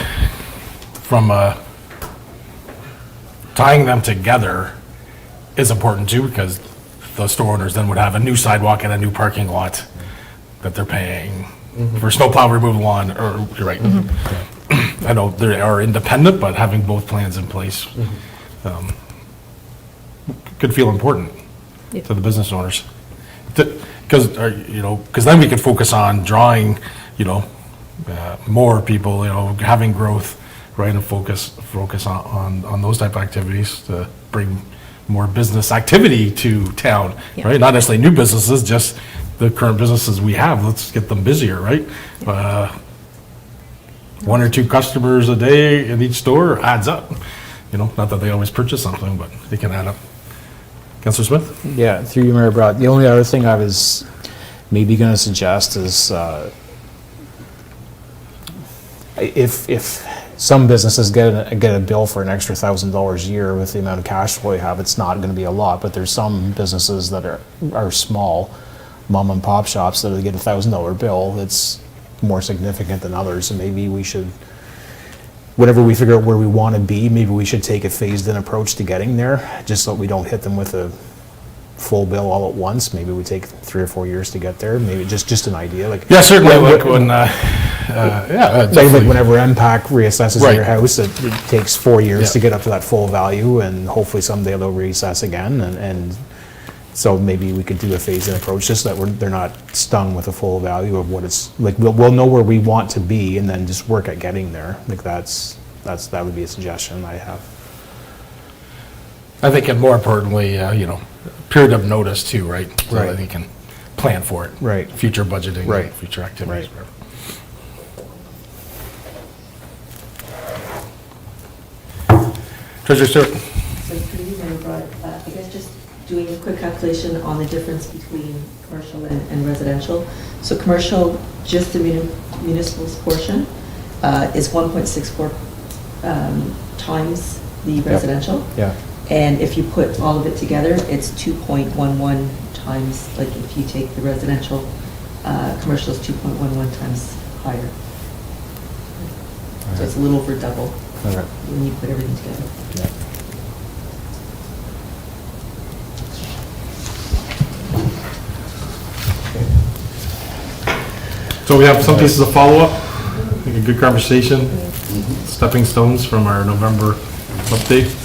from tying them together is important too, because the store owners then would have a new sidewalk and a new parking lot that they're paying for snowplow removal on, or, you're right. I know they are independent, but having both plans in place could feel important Yeah. to the business owners. Because then we could focus on drawing, more people, having growth, right, and focus on those type of activities to bring more business activity to town, Yeah. right? Not necessarily new businesses, just the current businesses we have. Let's get them busier, right? 1 or 2 customers a day in each store adds up. Not that they always purchase something, but they can add up. Councillor Smith? Yeah, through you, Mayor Broad. The only other thing I was maybe going to suggest is if some businesses get a bill for an extra $1,000 a year with the amount of cash flow they have, it's not going to be a lot, but there's some businesses that are small, mom and pop shops, that get a $1,000 bill that's more significant than others, and maybe we should, whatever we figure out where we want to be, maybe we should take a phased-in approach to getting there, just so we don't hit them with a full bill all at once. Maybe we take 3 or 4 years to get there. Maybe just an idea. Like, Yeah, certainly. Like whenever MPAC reassesses Right. your house, it takes 4 years Yeah. to get up to that full value, and hopefully someday they'll reassess again. And so maybe we could do a phased-in approach, just so that they're not stung with a full value of what it's like. We'll know where we want to be, and then just work at getting there. Like that would be a suggestion I have. I think, and more importantly, period of notice too, right? So Right. that they can plan for it. Right. Future budgeting. Right. Future activities. Right. Whatever. Treasurer Stewart. So through you, Mayor Broad, I guess just doing a quick calculation on the difference between commercial and residential. So commercial, just the municipal portion, is 1.64 times the residential. Yeah. And if you put all of it together, it's 2.11 times, like if you take the residential, commercial is 2.11 times higher. So it's a little over double All right. when you put everything together. Yeah. So we have some pieces of follow-up. I think a good conversation. Stepping stones from our November update.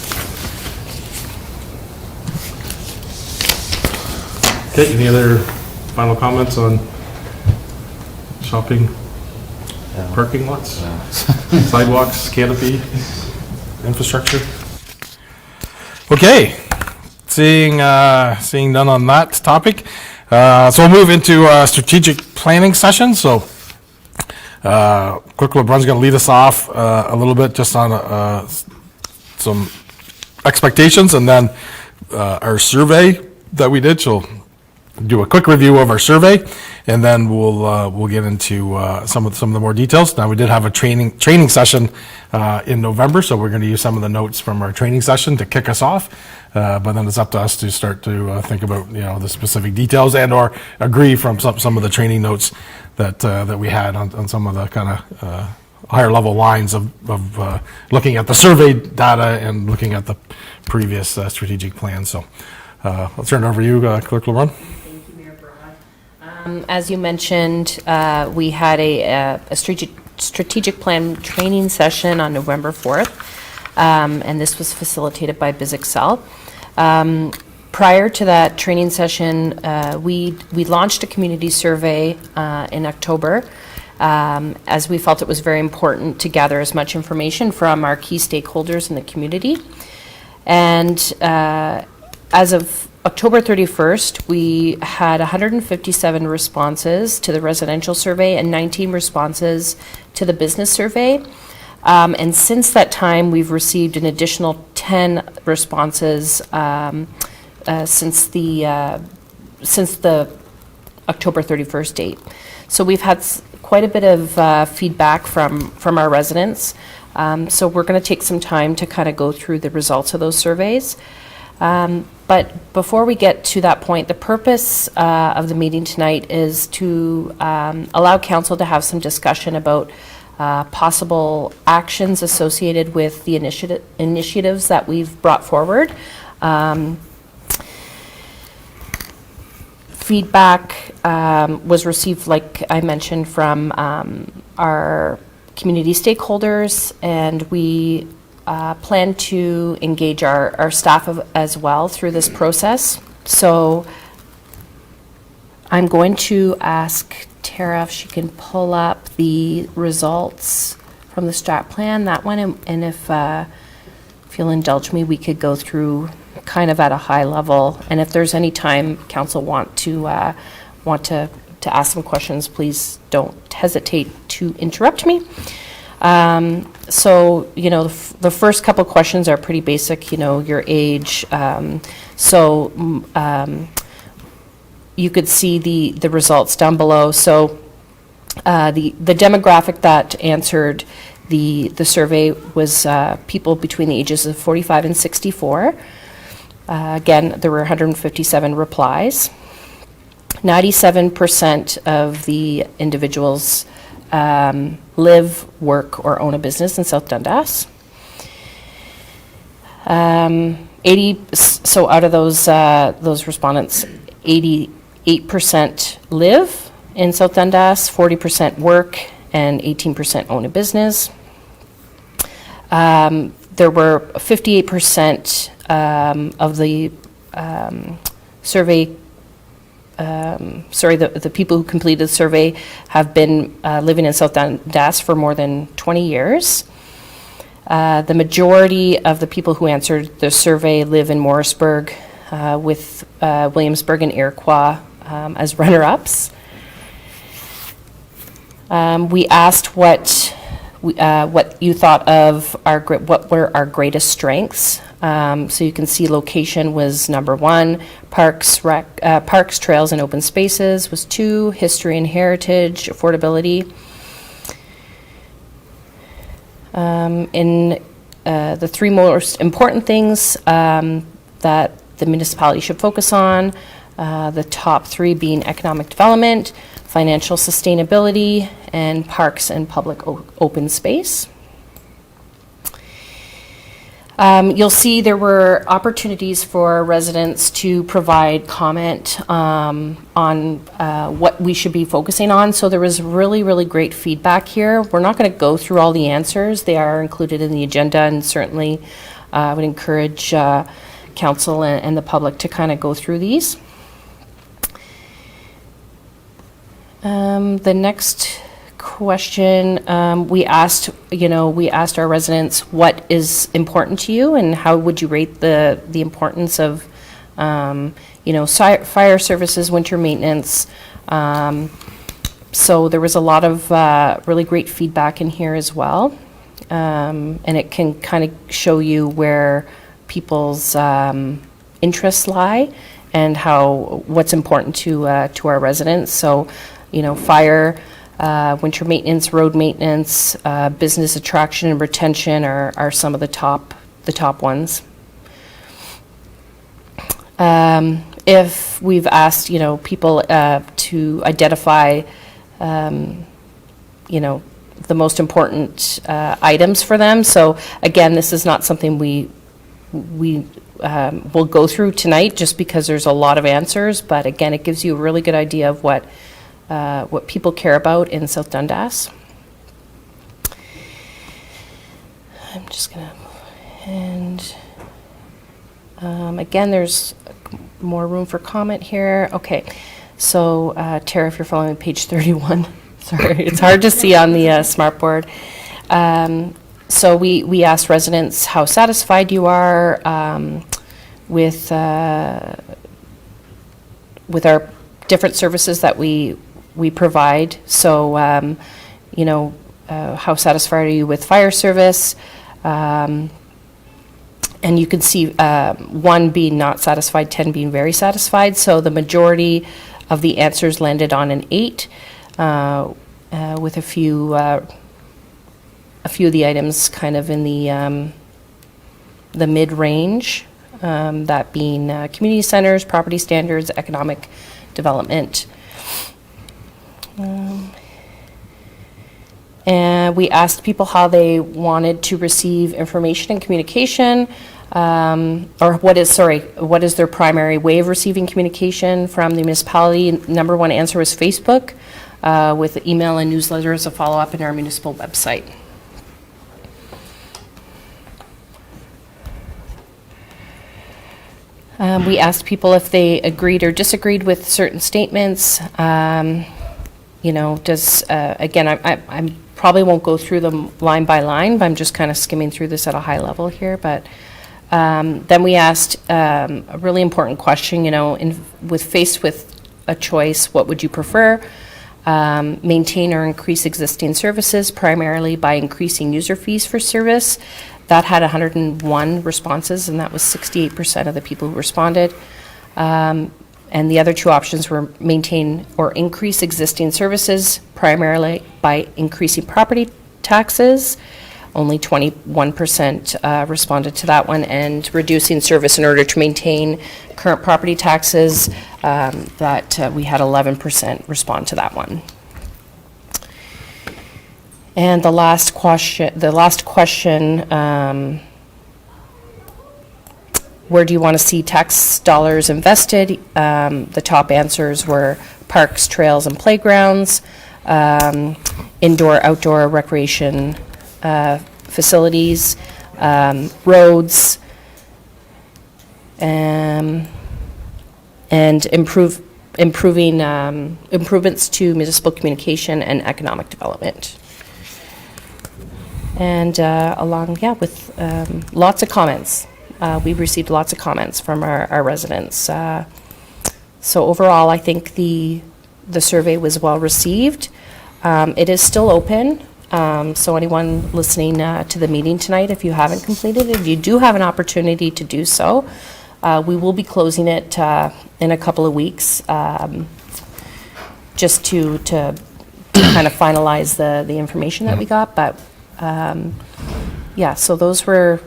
Okay, any other final comments on shopping, parking lots, sidewalks, canopy, infrastructure? Okay, seeing none on that topic, so we'll move into strategic planning session. So Clerk LeBrun's going to lead us off a little bit just on some expectations, and then our survey that we did. She'll do a quick review of our survey, and then we'll get into some of the more details. Now, we did have a training session in November, so we're going to use some of the notes from our training session to kick us off. But then it's up to us to start to think about the specific details and/or agree from some of the training notes that we had on some of the kind of higher level lines of looking at the survey data and looking at the previous strategic plan. So I'll turn it over to you, Clerk LeBrun. Thank you, Mayor Broad. As you mentioned, we had a strategic plan training session on November 4th, and this was facilitated by BizExcel. Prior to that training session, we launched a community survey in October, as we felt it was very important to gather as much information from our key stakeholders in the community. And as of October 31st, we had 157 responses to the residential survey and 19 responses to the business survey. And since that time, we've received an additional 10 responses since the October 31st date. So we've had quite a bit of feedback from our residents. So we're going to take some time to kind of go through the results of those surveys. But before we get to that point, the purpose of the meeting tonight is to allow council to have some discussion about possible actions associated with the initiatives that we've brought forward. Feedback was received, like I mentioned, from our community stakeholders, and we plan to engage our staff as well through this process. So I'm going to ask Tara if she can pull up the results from the strat plan, that one, and if you'll indulge me, we could go through kind of at a high level, and if there's any time council want to ask some questions, please don't hesitate to interrupt me. So, the first couple questions are pretty basic, your age. You could see the results down below. So the demographic that answered the survey was people between the ages of 45 and 64. Again, there were 157 replies. 97% of the individuals live, work, or own a business in South Dundas. So out of those respondents, 88% live in South Dundas, 40% work, and 18% own a business. There were 58% of the survey. The people who completed the survey have been living in South Dundas for more than 20 years. The majority of the people who answered the survey live in Morrisburg, with Williamsburg and Iroquois as runner-ups. We asked what you thought of what were our greatest strengths. So you can see location was number 1, parks, trails, and open spaces was 2, history and heritage, affordability. In the 3 most important things that the municipality should focus on, the top 3 being economic development, financial sustainability, and parks and public open space. You'll see there were opportunities for residents to provide comment on what we should be focusing on. So there was really, really great feedback here. We're not going to go through all the answers. They are included in the agenda, and certainly I would encourage council and the public to kind of go through these. The next question, we asked our residents, what is important to you, and how would you rate the importance of fire services, winter maintenance. So there was a lot of really great feedback in here as well, and it can kind of show you where people's interests lie and what's important to our residents. So, fire, winter maintenance, road maintenance, business attraction and retention are some of the top ones. If we've asked, people to identify, the most important items for them. So again, this is not something we will go through tonight just because there's a lot of answers. But again, it gives you a really good idea of what people care about in South Dundas. I'm just gonna, and again, there's more room for comment here. Okay, so Tara, if you're following page 31, sorry, it's hard to see on the smart board. So we asked residents how satisfied you are with our different services that we provide. So, how satisfied are you with fire service? And you can see 1 being not satisfied, 10 being very satisfied. So the majority of the answers landed on an 8, with a few of the items kind of in the mid-range, that being community centers, property standards, economic development. And we asked people how they wanted to receive information and communication, or what is their primary way of receiving communication from the municipality. Number 1 answer was Facebook, with email and newsletter as a follow-up in our municipal website. We asked people if they agreed or disagreed with certain statements. Again, I probably won't go through them line by line, but I'm just kind of skimming through this at a high level here. But then we asked a really important question, faced with a choice, what would you prefer? Maintain or increase existing services, primarily by increasing user fees for service. That had 101 responses, and that was 68% of the people who responded. And the other 2 options were maintain or increase existing services, primarily by increasing property taxes. Only 21% responded to that one, and reducing service in order to maintain current property taxes. That we had 11% respond to that one. And the last question, where do you want to see tax dollars invested? The top answers were parks, trails, and playgrounds, indoor, outdoor recreation facilities, roads, and improvements to municipal communication and economic development. And with lots of comments. We've received lots of comments from our residents. So overall, I think the survey was well received. It is still open. So anyone listening to the meeting tonight, if you haven't completed it, you do have an opportunity to do so. We will be closing it in a couple of weeks, just to kind of finalize the information that we got. But so those were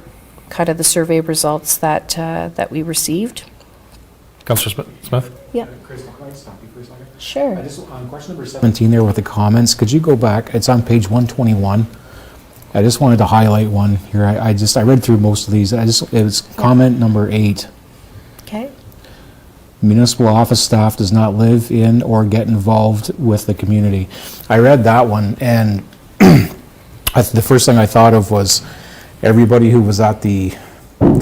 kind of the survey results that we received. Councillor Smith? Yeah. Crystal, can I stop you for a second? Sure. On question number 17 there with the comments, could you go back? It's on page 121. I just wanted to highlight one here. I read through most of these. It was comment number 8. Okay. Municipal office staff does not live in or get involved with the community. I read that one, and the first thing I thought of was everybody who was at the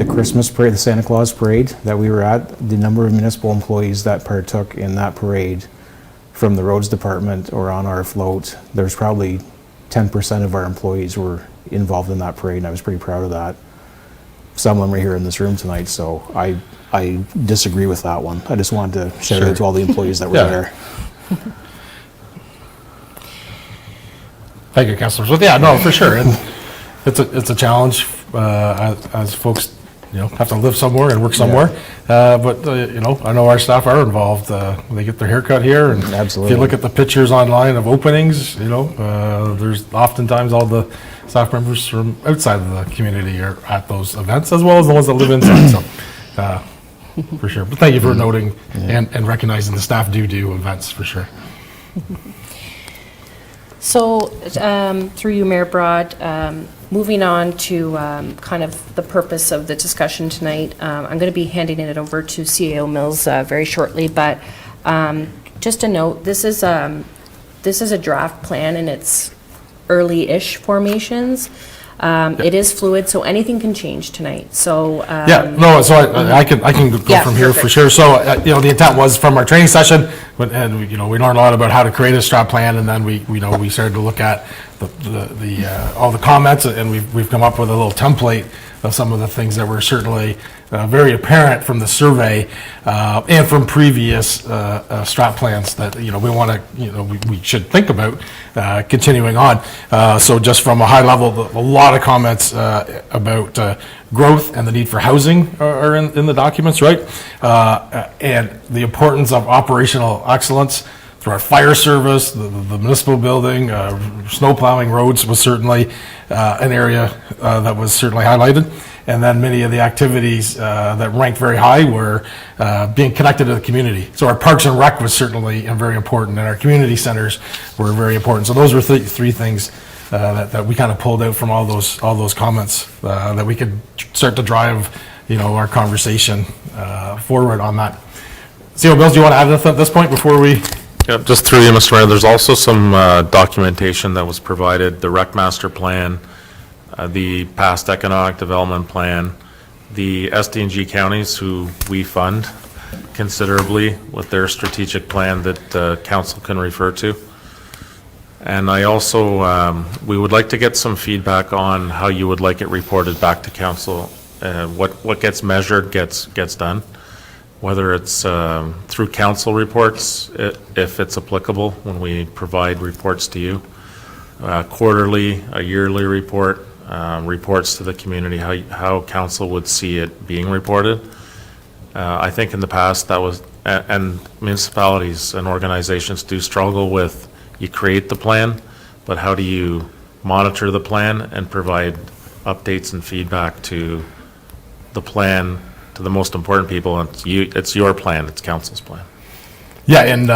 Christmas parade, the Santa Claus parade that we were at, the number of municipal employees that partook in that parade from the roads department or on our float. There's probably 10% of our employees were involved in that parade, and I was pretty proud of that. Some of them are here in this room tonight, so I disagree with that one. I just wanted to shout out to all the employees that were there. Thank you, Councillor Smith. Yeah, no, for sure. And it's a challenge as folks have to live somewhere and work somewhere. But, I know our staff are involved. They get their haircut here. And Absolutely. if you look at the pictures online of openings, there's oftentimes all the staff members from outside of the community are at those events, as well as the ones that live inside. So, for sure. But thank you for noting and recognizing the staff do events, for sure. So, through you, Mayor Broad, moving on to kind of the purpose of the discussion tonight, I'm going to be handing it over to CAO Mills very shortly, but just a note, this is a draft plan in its early-ish formations. It is fluid, so anything can change tonight, so. So I can go Yeah, from here for perfect. sure. So, the intent was from our training session, and, we learned a lot about how to create a strat plan, and then we started to look at all the comments, and we've come up with a little template of some of the things that were certainly very apparent from the survey and from previous strat plans that we want to we should think about continuing on. So just from a high level, a lot of comments about growth and the need for housing are in the documents, right? And the importance of operational excellence through our fire service, the municipal building, snow plowing, roads was certainly an area that was certainly highlighted. And then many of the activities that ranked very high were being connected to the community. So our parks and rec was certainly very important, and our community centers were very important. So those were three things that we kind of pulled out from all those comments that we could start to drive our conversation forward on that. CEO Mills, do you want to add anything at this point before we? Yep, just through you, Mr. Mayor, there's also some documentation that was provided, the rec master plan, the past economic development plan, the SD&G counties who we fund considerably with their strategic plan that council can refer to. And I also, we would like to get some feedback on how you would like it reported back to council. What gets measured gets done. Whether it's through council reports, if it's applicable, when we provide reports to you, quarterly, a yearly report, reports to the community, how council would see it being reported. I think in the past that was, and municipalities and organizations do struggle with, you create the plan, but how do you monitor the plan and provide updates and feedback to the plan, to the most important people? It's your plan, it's council's plan. Yeah, and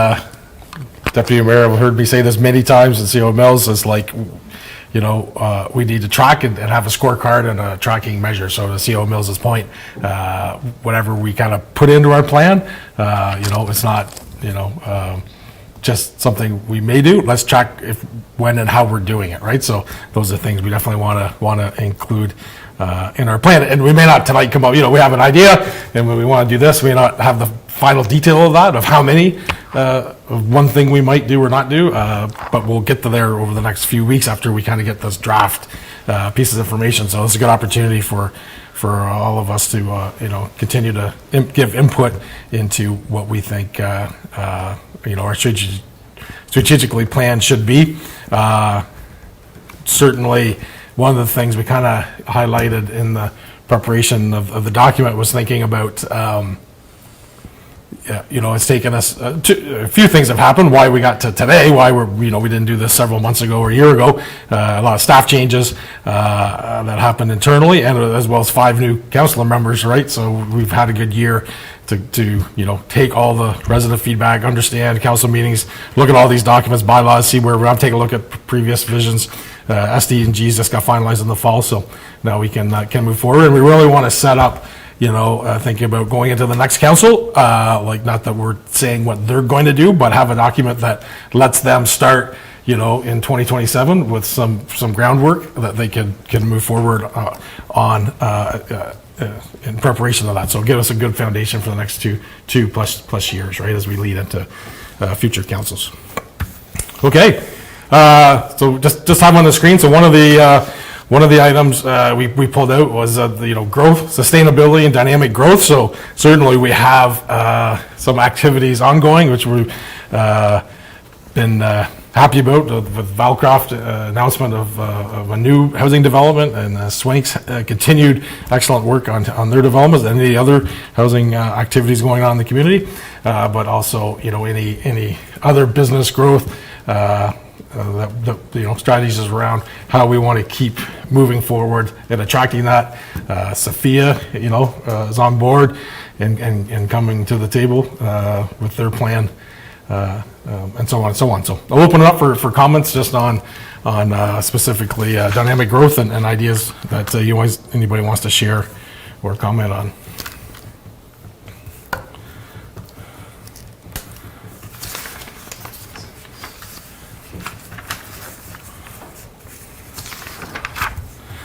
Deputy Mayor heard me say this many times, and CEO Mills is like, we need to track and have a scorecard and a tracking measure. So to CEO Mills' point, whatever we kind of put into our plan, it's not, just something we may do. Let's track when and how we're doing it, right? So those are things we definitely want to include in our plan. And we may not tonight come up, we have an idea, and when we want to do this, we may not have the final detail of that, of how many of one thing we might do or not do, but we'll get to there over the next few weeks after we kind of get this draft pieces of information. So it's a good opportunity for all of us to continue to give input into what we think our strategically planned should be. Certainly, one of the things we kind of highlighted in the preparation of the document was thinking about it's taken us a few things have happened. Why we got to today? Why we didn't do this several months ago or a year ago? A lot of staff changes that happened internally, and as well as 5 new councilor members. Right, so we've had a good year to take all the resident feedback, understand council meetings, look at all these documents, bylaws, see where we're at, take a look at previous visions. SD&Gs just got finalized in the fall, so now we can move forward, and we really want to set up. Thinking about going into the next council, not that we're saying what they're going to do, but have a document that lets them start, in 2027 with some groundwork that they can move forward on in preparation of that. So give us a good foundation for the next two plus years, right, as we lead into future councils. Okay, so just have on the screen. So one of the items we pulled out was growth, sustainability, and dynamic growth. So certainly we have some activities ongoing, which we've been happy about with Valcroft announcement of a new housing development, and Swank's continued excellent work on their developments and any other housing activities going on in the community, but also, any other business growth, strategies around how we want to keep moving forward and attracting that. Sophia, is on board and coming to the table with their plan, and so on and so on. So I'll open it up for comments just on specifically dynamic growth and ideas that anybody wants to share or comment on.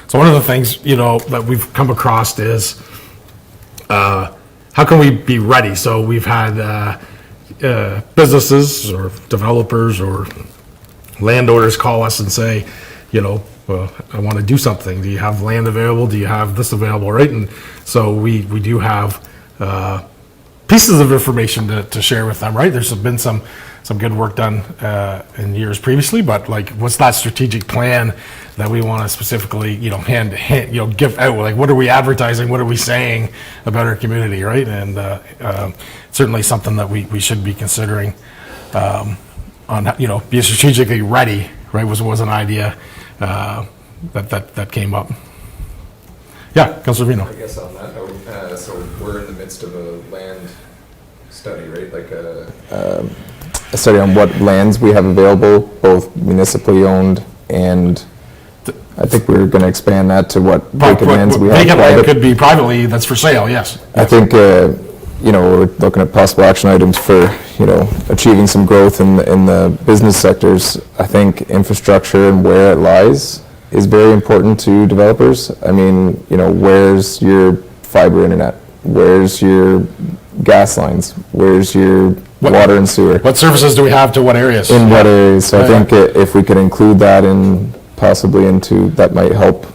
So one of the things, that we've come across is, how can we be ready? So we've had businesses or developers or landowners call us and say, well, I want to do something. Do you have land available? Do you have this available, right? And so we do have pieces of information to share with them, right? There's been some good work done in years previously, but what's that strategic plan that we want to specifically, give out? Like, what are we advertising? What are we saying about our community, right? And certainly something that we should be considering on, be strategically ready, right? Was an idea that came up. Yeah, Councilor Vino. I guess on that note, so we're in the midst of a land study, right? Like a study on what lands we have available, both municipally owned and I think we're going to expand that to what vacant lands we have. Vacant land could be privately, that's for sale, yes. I think, we're looking at possible action items for, achieving some growth in the business sectors. I think infrastructure and where it lies is very important to developers. I mean, where's your fiber internet? Where's your gas lines? Where's your water and sewer? What services do we have to what areas? In what areas? So I think if we could include that possibly into, that might help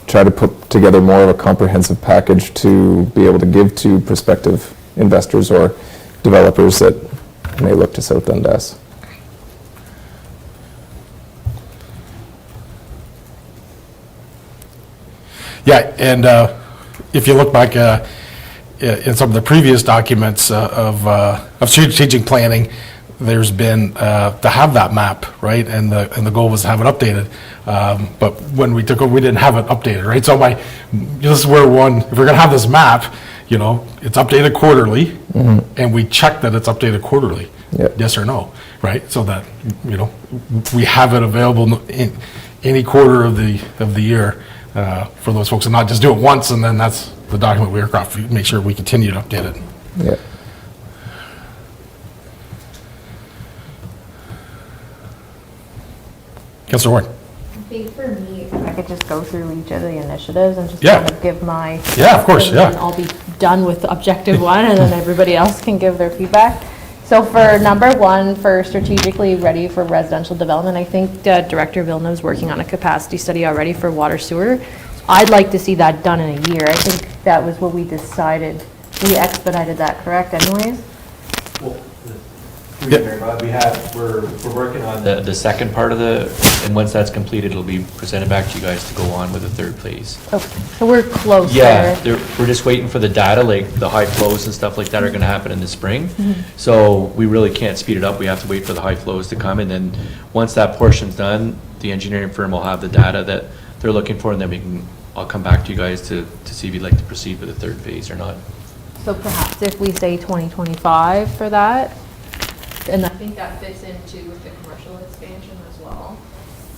try to put together more of a comprehensive package to be able to give to prospective investors or developers that may look to South Dundas. Yeah, and if you look back in some of the previous documents of strategic planning, there's been to have that map, right? And the goal was to have it updated. But when we took over, we didn't have it updated, right? So this is where if we're going to have this map, it's updated quarterly, and we check that it's updated quarterly, yes or no, right? So that we have it available in any quarter of the year for those folks, and not just do it once and then that's the document we across. Make sure we continue to update it. Yeah. Councilor Ward. I think for me, if I could just go through each of the initiatives and just Yeah. kind of give my. Yeah, of course, yeah. And I'll be done with objective one, and then everybody else can give their feedback. So for number one, for strategically ready for residential development, I think Director Villeneuve is working on a capacity study already for water sewer. I'd like to see that done in a year. I think that was what we decided. We expedited that, correct, anyways? Well, we're working on the second part of and once that's completed, it'll be presented back to you guys to go on with the third phase. Okay, so we're close Yeah, there. we're just waiting for the data, like the high flows and stuff like that are gonna happen in the spring. So we really can't speed it up. We have to wait for the high flows to come, and then once that portion's done, the engineering firm will have the data that they're looking for, and then I'll come back to you guys to see if you'd like to proceed with the third phase or not. So perhaps if we say 2025 for that, and I think that fits into with the commercial expansion as well.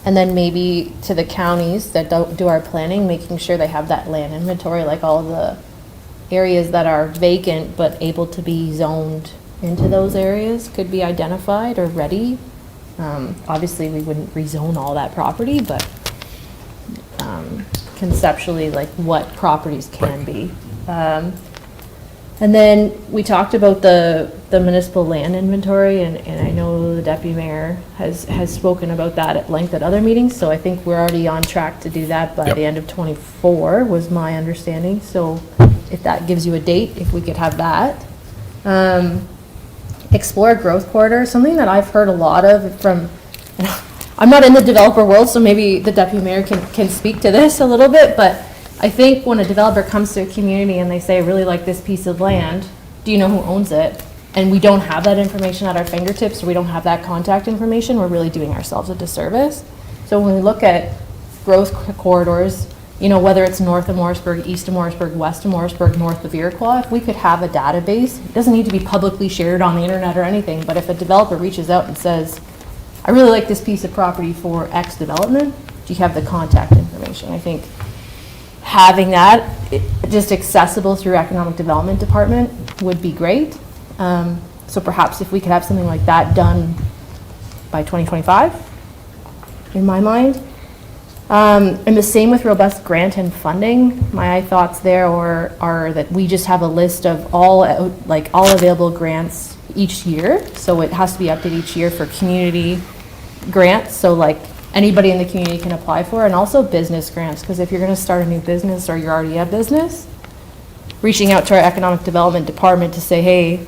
And then maybe to the counties that don't do our planning, making sure they have that land inventory, like all the areas that are vacant but able to be zoned into those areas could be identified or ready. Obviously, we wouldn't rezone all that property, but conceptually, like what properties can be. And then we talked about the municipal land inventory, and I know the deputy mayor has spoken about that at length at other meetings, so I think we're already on track to do that by the end of '24 was my understanding. So if that gives you a date, if we could have that. explore a growth corridor, something that I've heard a lot of from, I'm not in the developer world, so maybe the deputy mayor can speak to this a little bit, but I think when a developer comes to a community and they say, I really like this piece of land, do you know who owns it? And we don't have that information at our fingertips, or we don't have that contact information, we're really doing ourselves a disservice. So when we look at growth corridors, you know, whether it's north of Morrisburg, east of Morrisburg, west of Morrisburg, north of Iroquois, if we could have a database, it doesn't need to be publicly shared on the internet or anything, but if a developer reaches out and says, I really like this piece of property for X development, do you have the contact information? I think having that just accessible through Economic Development Department would be great. So perhaps if we could have something like that done by 2025, in my mind. And the same with robust grant and funding. My thoughts there are that we just have a list of all available grants each year. So it has to be updated each year for community grants. So like anybody in the community can apply for, and also business grants. Because if you're going to start a new business or you're already a business, reaching out to our Economic Development Department to say, hey,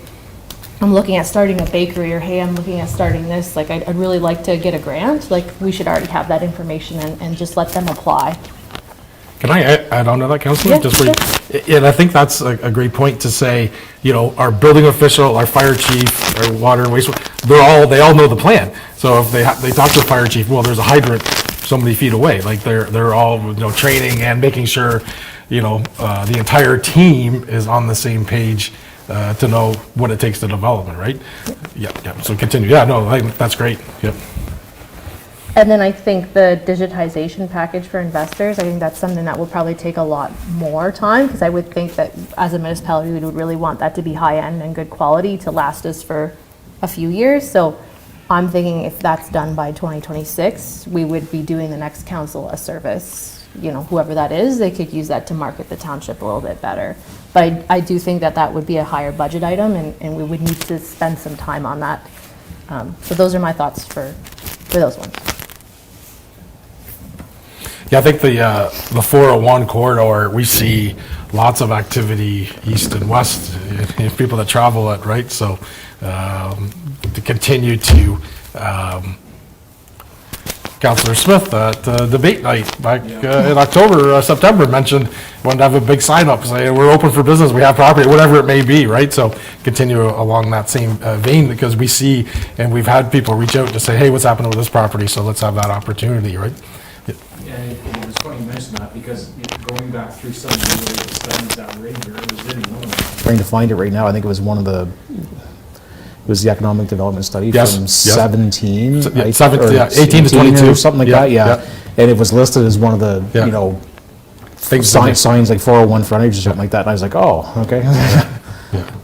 I'm looking at starting a bakery, or hey, I'm looking at starting this, like I'd really like to get a grant, like we should already have that information and just let them apply. Can I add on to that, Councillor? Yeah, Just and I think that's a great point to say, you know, our building official, our fire chief, our water and wastewater, they all know the plan. So if they talk to the fire chief, well, there's a hydrant so many feet away, like they're all, you know, training and making sure, you know, the entire team is on the same page to know what it takes to development, right? Yeah, so continue. Yeah, no, that's great, yep. And then I think the digitization package for investors, I think that's something that will probably take a lot more time, because I would think that as a municipality, we would really want that to be high-end and good quality to last us for a few years. So I'm thinking if that's done by 2026, we would be doing the next council a service. You know, whoever that is, they could use that to market the township a little bit better. But I do think that that would be a higher budget item, and we would need to spend some time on that. So those are my thoughts for those ones. Yeah, I think the 401 corridor, we see lots of activity east and west, people that travel it, right? So to continue to, Councillor Smith at debate night back in October, September, mentioned wanted to have a big sign up saying we're open for business, we have property, whatever it may be, right? So continue along that same vein, because we see, and we've had people reach out to say, hey, what's happening with this property? So let's have that opportunity, right? Yeah, it was funny you mentioned that, because going back through some of the related studies that were in here, it was in one of them. Trying to find it right now, I think it was it was the economic development study from 17, So, yeah, right? 17, Or 18 to 22. or something like that, yeah. And it was listed as one of the, you know, Things signs like 401 frontage or something like that, and I was like, oh, okay.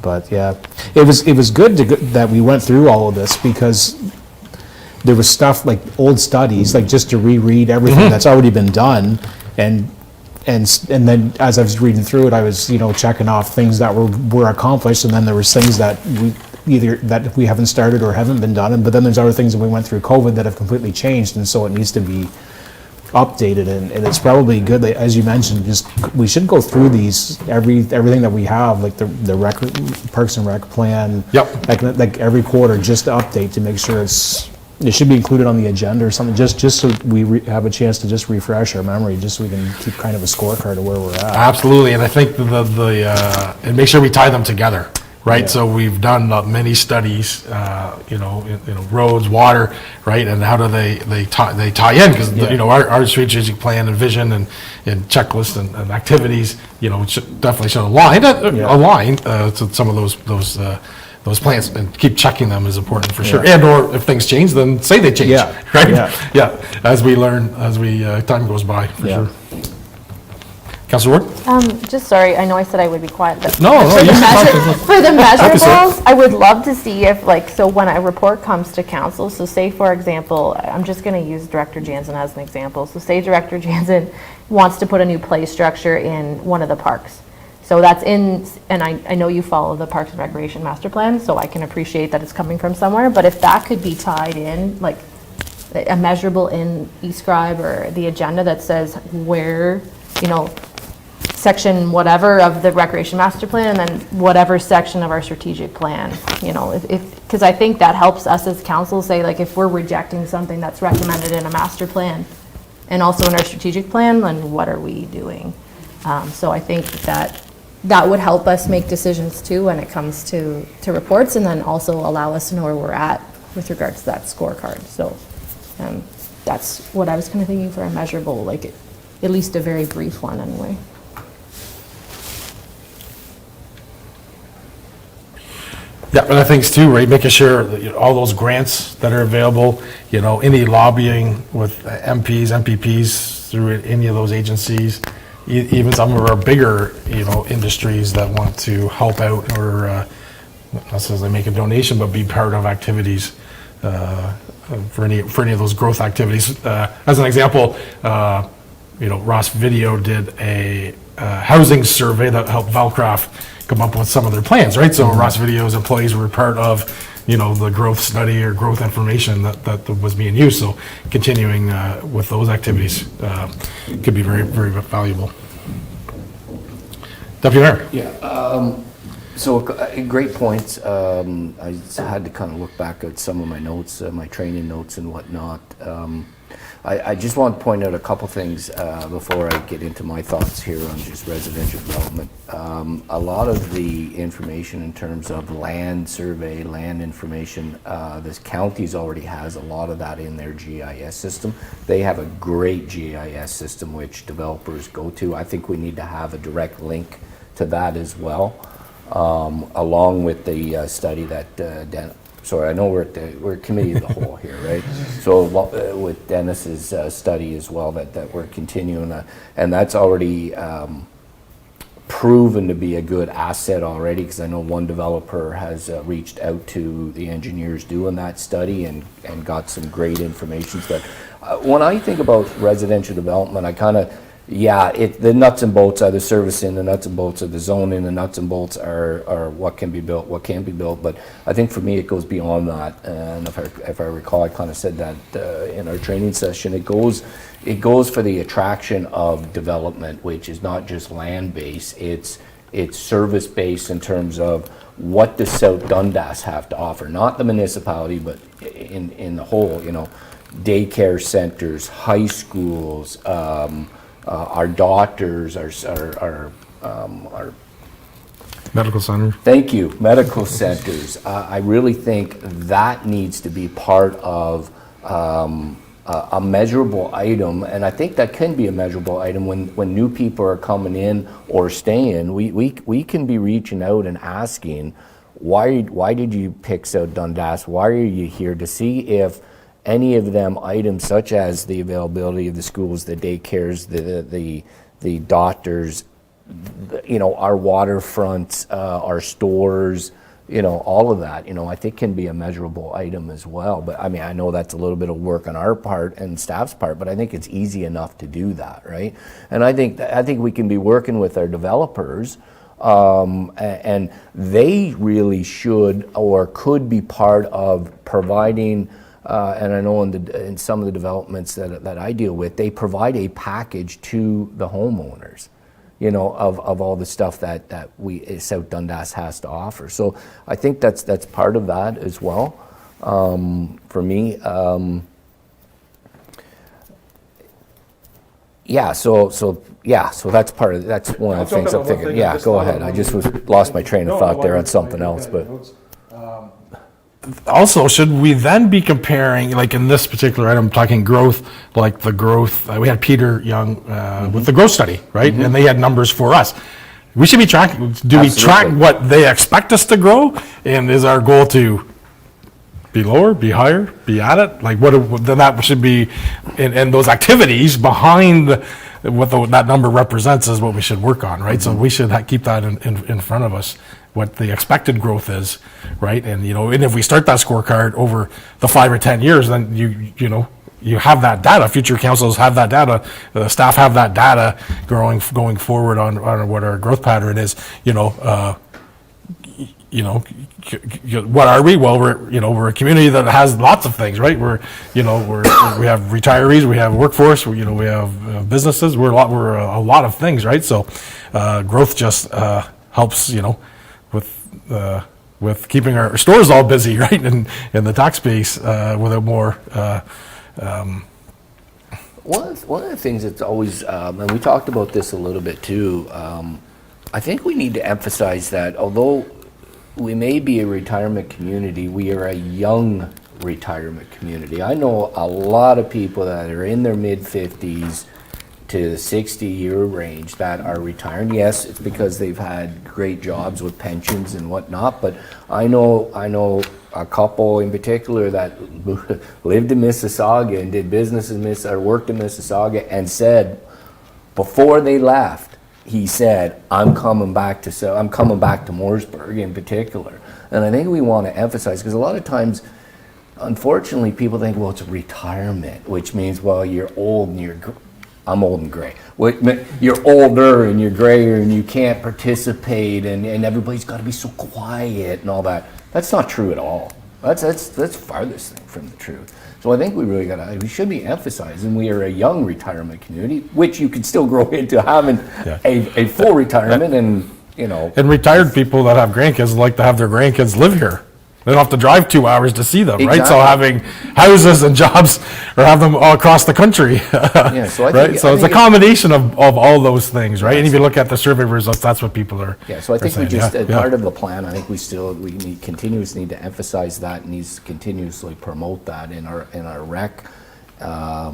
But yeah, it was good that we went through all of this, because there was stuff like old studies, like just to reread everything that's already been done, and then as I was reading through it, I was, you know, checking off things that were accomplished, and then there was things that we haven't started or haven't been done, but then there's other things that we went through COVID that have completely changed, and so it needs to be updated, and it's probably good that, as you mentioned, we should go through these everything that we have, like the Parks and Rec plan. Yep. Like every quarter, just to update to make sure it should be included on the agenda or something, just so we have a chance to just refresh our memory, just so we can keep kind of a scorecard of where we're at. Absolutely, and I think and make sure we tie them together, right? Yeah. So we've done many studies, you know, roads, water, right? And how do they tie in? Because you know, our strategic plan and vision and checklist and activities, you know, definitely should align to some of those plans, and keep checking them is important for sure. And or if things change, then say they change, right? Yeah, as we learn, as time goes by, for sure. Councillor Ward? Just sorry, I know I said I would be quiet, but No, you can talk. for the Happy to. measurables, I would love to see if, like, so when a report comes to council, so say, for example, I'm just going to use Director Jansen as an example. So say Director Jansen wants to put a new play structure in one of the parks. So that's in, and I know you follow the Parks and Recreation Master Plan, so I can appreciate that it's coming from somewhere, but if that could be tied in, like a measurable in eScribe or the agenda that says where, you know, section whatever of the recreation master plan, and then whatever section of our strategic plan, you know, because I think that helps us as council say, like, if we're rejecting something that's recommended in a master plan and also in our strategic plan, then what are we doing? So I think that would help us make decisions too when it comes to reports, and then also allow us to know where we're at with regards to that scorecard. So that's what I was kind of thinking for a measurable, like at least a very brief one anyway. Yeah, and I think too, right, making sure that, you know, all those grants that are available, you know, any lobbying with MPs, MPPs through any of those agencies, even some of our bigger, you know, industries that want to help out or not necessarily make a donation, but be part of activities for any of those growth activities. As an example, you know, Ross Video did a housing survey that helped Valcraft come up with some of their plans, right? So Ross Video's employees were part of, you know, the growth study or growth information that was being used. So continuing with those activities could be very, very valuable. Deputy Mayor. Yeah, so great points. I had to kind of look back at some of my notes, my training notes and whatnot. I just want to point out a couple things before I get into my thoughts here on just residential development. A lot of the information in terms of land survey, land information, this county's already has a lot of that in their GIS system. They have a great GIS system which developers go to. I think we need to have a direct link to that as well, along with the study that sorry, I know we're committee of the whole here, right? So with Dennis's study as well that we're continuing, and that's already proven to be a good asset already, because I know one developer has reached out to the engineers doing that study and got some great information. But when I think about residential development, I kind of, the nuts and bolts are the servicing, the nuts and bolts are the zoning, the nuts and bolts are what can be built, what can't be built. But I think for me it goes beyond that. And if I recall, I kind of said that in our training session. It goes for the attraction of development, which is not just land based. It's service based in terms of what does South Dundas have to offer, not the municipality, but in the whole. You know, daycare centers, high schools. Our doctors, our Medical center. Thank you, medical centers. I really think that needs to be part of a measurable item, and I think that can be a measurable item when new people are coming in or staying. We can be reaching out and asking, why did you pick South Dundas? Why are you here? To see if any of them items, such as the availability of the schools, the daycares, the doctors, you know, our waterfronts, our stores, you know, all of that, you know, I think can be a measurable item as well. But I mean, I know that's a little bit of work on our part and staff's part, but I think it's easy enough to do that, right? And I think we can be working with our developers, and they really should or could be part of providing. And I know in some of the developments that I deal with, they provide a package to the homeowners, you know, of all the stuff that South Dundas has to offer. So I think that's part of that as well, for me. So that's part of, that's one of the things I'm thinking. Yeah, go ahead. I just lost my train of thought there on something else, but. Also, should we then be comparing, like in this particular item, talking growth, like the growth, we had Peter Young with the growth study, right? And they had numbers for us. We should be tracking, we track what they expect us to grow? And is our goal to be lower, be higher, be at it? Like then that should be, and those activities behind what that number represents is what we should work on, right? So we should keep that in front of us, what the expected growth is, right? And, you know, and if we start that scorecard over the 5 or 10 years, then you know, you have that data, future councils have that data, the staff have that data going forward on what our growth pattern is, you know, what are we? Well, we're a community that has lots of things, right? We have retirees, we have workforce, we have businesses, we're a lot of things, right? So, growth just helps, with keeping our stores all busy, right, and the tax base with a more. One of the things that's always, and we talked about this a little bit too, I think we need to emphasize that although we may be a retirement community, we are a young retirement community. I know a lot of people that are in their mid-50s to the 60-year range that are retiring. Yes, it's because they've had great jobs with pensions and whatnot, but I know a couple in particular that lived in Mississauga and did business in or worked in Mississauga and said before they left, he said, I'm coming back to Mooresburg in particular. And I think we want to emphasize, because a lot of times, unfortunately, people think, well, it's a retirement, which means, well, you're old and I'm old and gray. You're older and you're grayer and you can't participate and everybody's got to be so quiet and all that. That's not true at all. That's farthest thing from the truth. So I think we should be emphasizing we are a young retirement community, which you can still grow into having a full retirement and, And retired people that have grandkids like to have their grandkids live here. They don't have to drive 2 hours to see them, right? So having houses and jobs, or have them all across the country. Yeah, so I right? think, So it's a combination of all those things, right? And if you look at the survey results, that's what people are. Yeah, so I think we saying. just, as Yeah. part of the plan, I think we continuously need to emphasize that, and needs to continuously promote that in our rec, our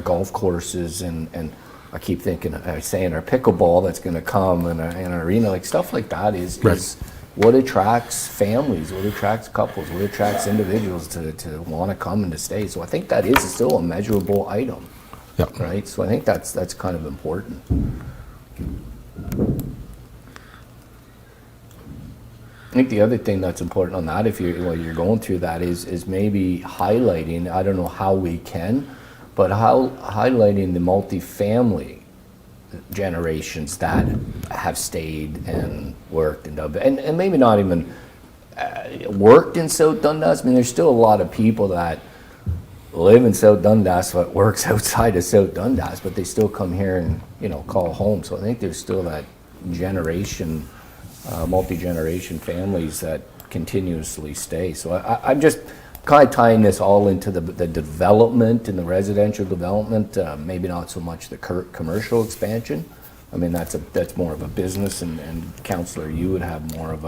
golf courses, and I keep saying our pickleball that's going to come, and our arena, like stuff like that is what attracts families, what attracts couples, what attracts individuals to want to come and to stay. So I think that is still a measurable item, right? So I think that's kind of important. I think the other thing that's important on that, if you're going through that, is maybe highlighting, I don't know how we can, but highlighting the multifamily generations that have stayed and worked and maybe not even worked in South Dundas. I mean, there's still a lot of people that live in South Dundas but works outside of South Dundas, but they still come here and call home. So I think there's still that generation, multi-generation families that continuously stay. So I'm just kind of tying this all into the development and the residential development, maybe not so much the commercial expansion. I mean, that's more of a business, and Councillor, you would have more of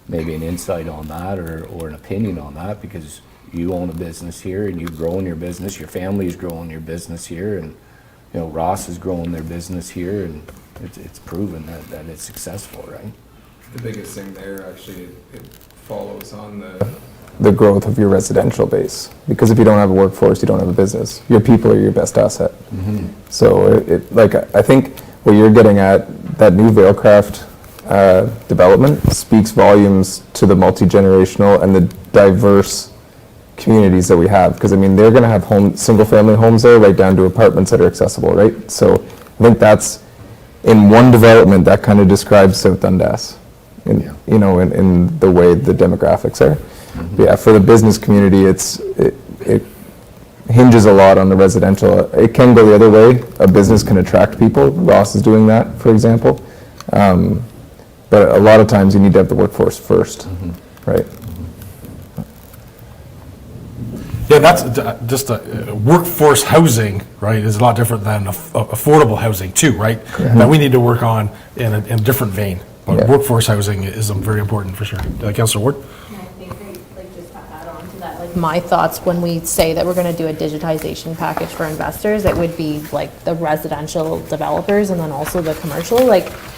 maybe an insight on that or an opinion on that, because you own a business here and you've grown your business, your family is growing your business here, and Ross is growing their business here, and it's proven that it's successful, right? The biggest thing there, actually, it follows on the growth of your residential base, because if you don't have a workforce, you don't have a business. Your people are your best asset. Mm-hmm. So I think what you're getting at, that new Vailcraft development speaks volumes to the multi-generational and the diverse communities that we have, because I mean, they're going to have single-family homes there, right down to apartments that are accessible, right? So I think that's, in one development, that kind of describes South Dundas, in the way the demographics are. Mm-hmm. Yeah, for the business community, it hinges a lot on the residential. It can go the other way. A business can attract people. Ross is doing that, for example. But a lot of times you need to have the workforce first, right? Yeah, that's just workforce housing, right, is a lot different than affordable housing too, right? That we need to work on in a different vein. But workforce housing is very important for sure. Councillor Ward? Just to add on to that, my thoughts when we say that we're going to do a digitization package for investors, it would be like the residential developers and then also the commercial.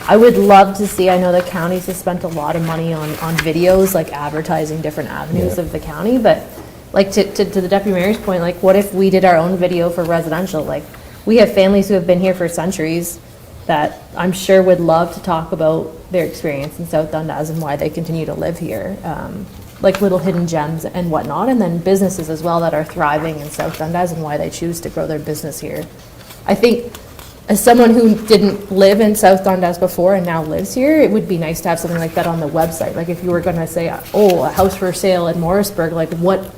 I would love to see, I know the counties have spent a lot of money on videos, advertising different avenues of the county, but to the Deputy Mayor's point, what if we did our own video for residential? We have families who have been here for centuries that I'm sure would love to talk about their experience in South Dundas and why they continue to live here, little hidden gems and whatnot, and then businesses as well that are thriving in South Dundas and why they choose to grow their business here. I think as someone who didn't live in South Dundas before and now lives here, it would be nice to have something like that on the website. If you were going to say, a house for sale in Mooresburg,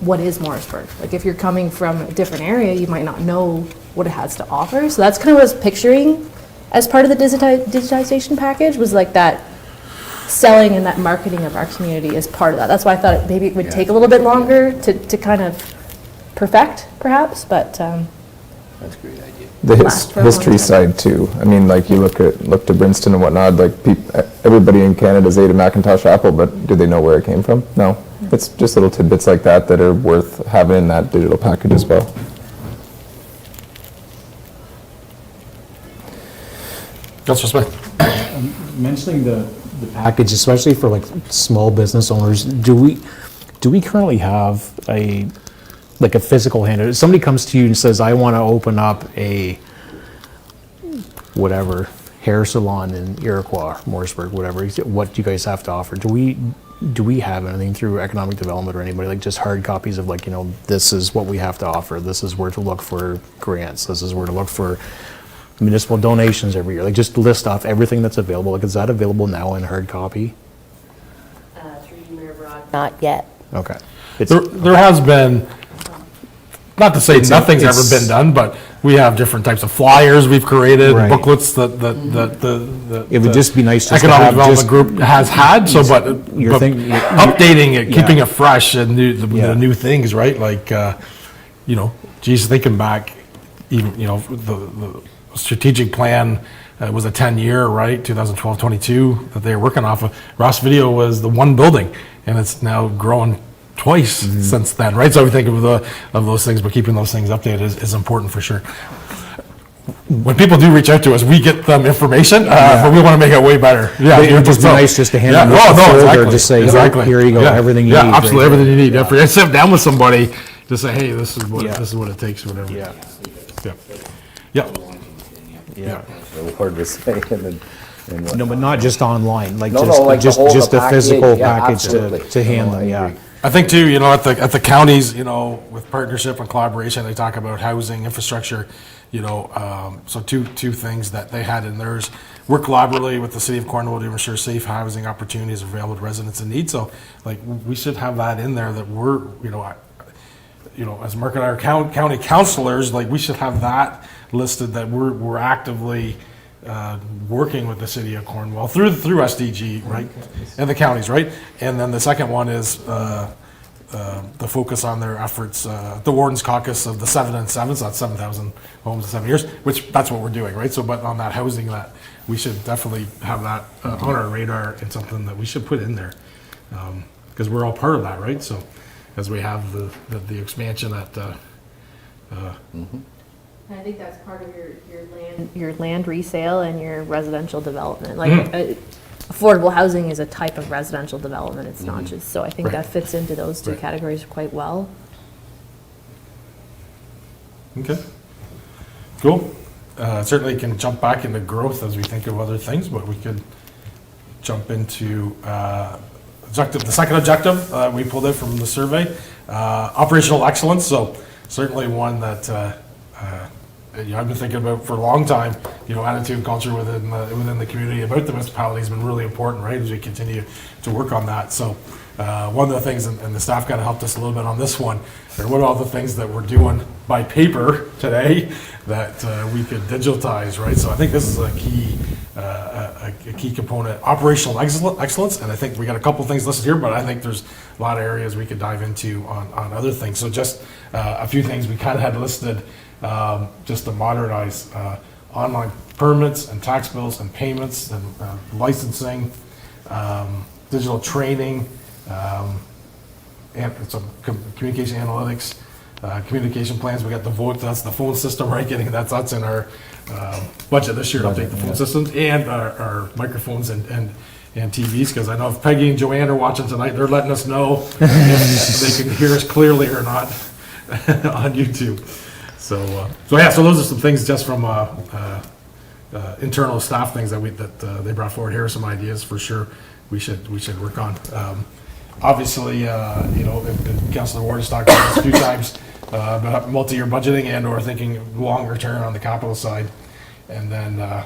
what is Mooresburg? If you're coming from a different area, you might not know what it has to offer. So that's kind of what I was picturing as part of the digitization package, was like that selling and that marketing of our community is part of that. That's why I thought maybe it would take a little bit longer to kind of perfect, perhaps, but, That's a great idea. The Last for a long history time. side too. I mean, like you look to Princeton and whatnot, like everybody in Canada's ate a Macintosh apple, but do they know where it came from? No. It's just little tidbits like that that are worth having in that digital package as well. Councillor Smith. Mentioning the package, especially for like small business owners, do we currently have a physical hand? If somebody comes to you and says, I want to open up a whatever hair salon in Iroquois, Morrisburg, whatever, what do you guys have to offer? Do we have anything through economic development or anybody, like just hard copies of like, this is what we have to offer, this is where to look for grants, this is where to look for municipal donations every year, like just list off everything that's available? Like, is that available now in hard copy? Through you, Mayor Broad. Not yet. Okay. There has been, not to say nothing's ever it's- been done, but we have different types of flyers we've created, Right. booklets that the It would just be nice just to Economic have Development just- Group has had, so, but updating it, keeping Yeah. it fresh and the Yeah. new things, right? Like, geez, thinking back, even, the strategic plan was a 10-year, right? 2012-22 that they were working off of. Ross Video was the one building, and it's now grown twice since then, right? So we think of those things, but keeping those things updated is important for sure. When people do reach out to us, we get them information, but we want to make it way better. Yeah, It would just be nice just to hand them oh, a no, folder, exactly. just say, exactly. here you go, everything you need. Yeah, absolutely, right everything there. you need. Yeah. Sit down with somebody, just say, hey, this is what it takes, or whatever. Yeah. Yeah. Yeah. Hard to say, and No, but not just online, like No, just, no, like the just, whole- just the a physical package, yeah, package absolutely. to hand No, them, I yeah. agree. I think too, at the counties, with partnership and collaboration, they talk about housing, infrastructure, so two things that they had in theirs. Work collaboratively with the city of Cornwall to ensure safe housing opportunities are available to residents in need. So, like, we should have that in there that we're, as Mark and I are county councilors, like, we should have that listed that we're actively working with the city of Cornwall through SDG, right, and the counties, right. And then the second one is the focus on their efforts, the Warden's Caucus of the 7 and 7, so that's 7,000 homes in 7 years, which that's what we're doing, right. So, but on that housing, that we should definitely have that on our radar and something that we should put in there, because we're all part of that, right. So, as we have the expansion at. And I think that's part of your land resale and your residential development. Like, affordable housing is a type of residential development, it's not just, so I think Right. that fits into those two Right. categories quite well. Okay. Cool. Certainly can jump back into growth as we think of other things, but we could jump into the second objective we pulled out from the survey, operational excellence. So certainly one that I've been thinking about for a long time. Attitude and culture within the community about the municipality has been really important, right, as we continue to work on that. So one of the things, and the staff kind of helped us a little bit on this one, are what are all the things that we're doing by paper today that we could digitize, right? So I think this is a key component, operational excellence, and I think we got a couple things listed here, but I think there's a lot of areas we could dive into on other things. So just a few things we kind of had listed, just to modernize online permits and tax bills and payments and licensing, digital training, and some communication analytics, communication plans. We got the vote. That's the phone system, right? That's in our budget this year to update the phone systems and our microphones and TVs. Because I know if Peggy and Joanne are watching tonight, they're letting us know if they can hear us clearly or not on YouTube. So yeah. So those are some things just from internal staff things that they brought forward. Here are some ideas for sure we should work on. Obviously, and Councilor Ward has talked about this a few times about multi-year budgeting and/or thinking longer term on the capital side, and then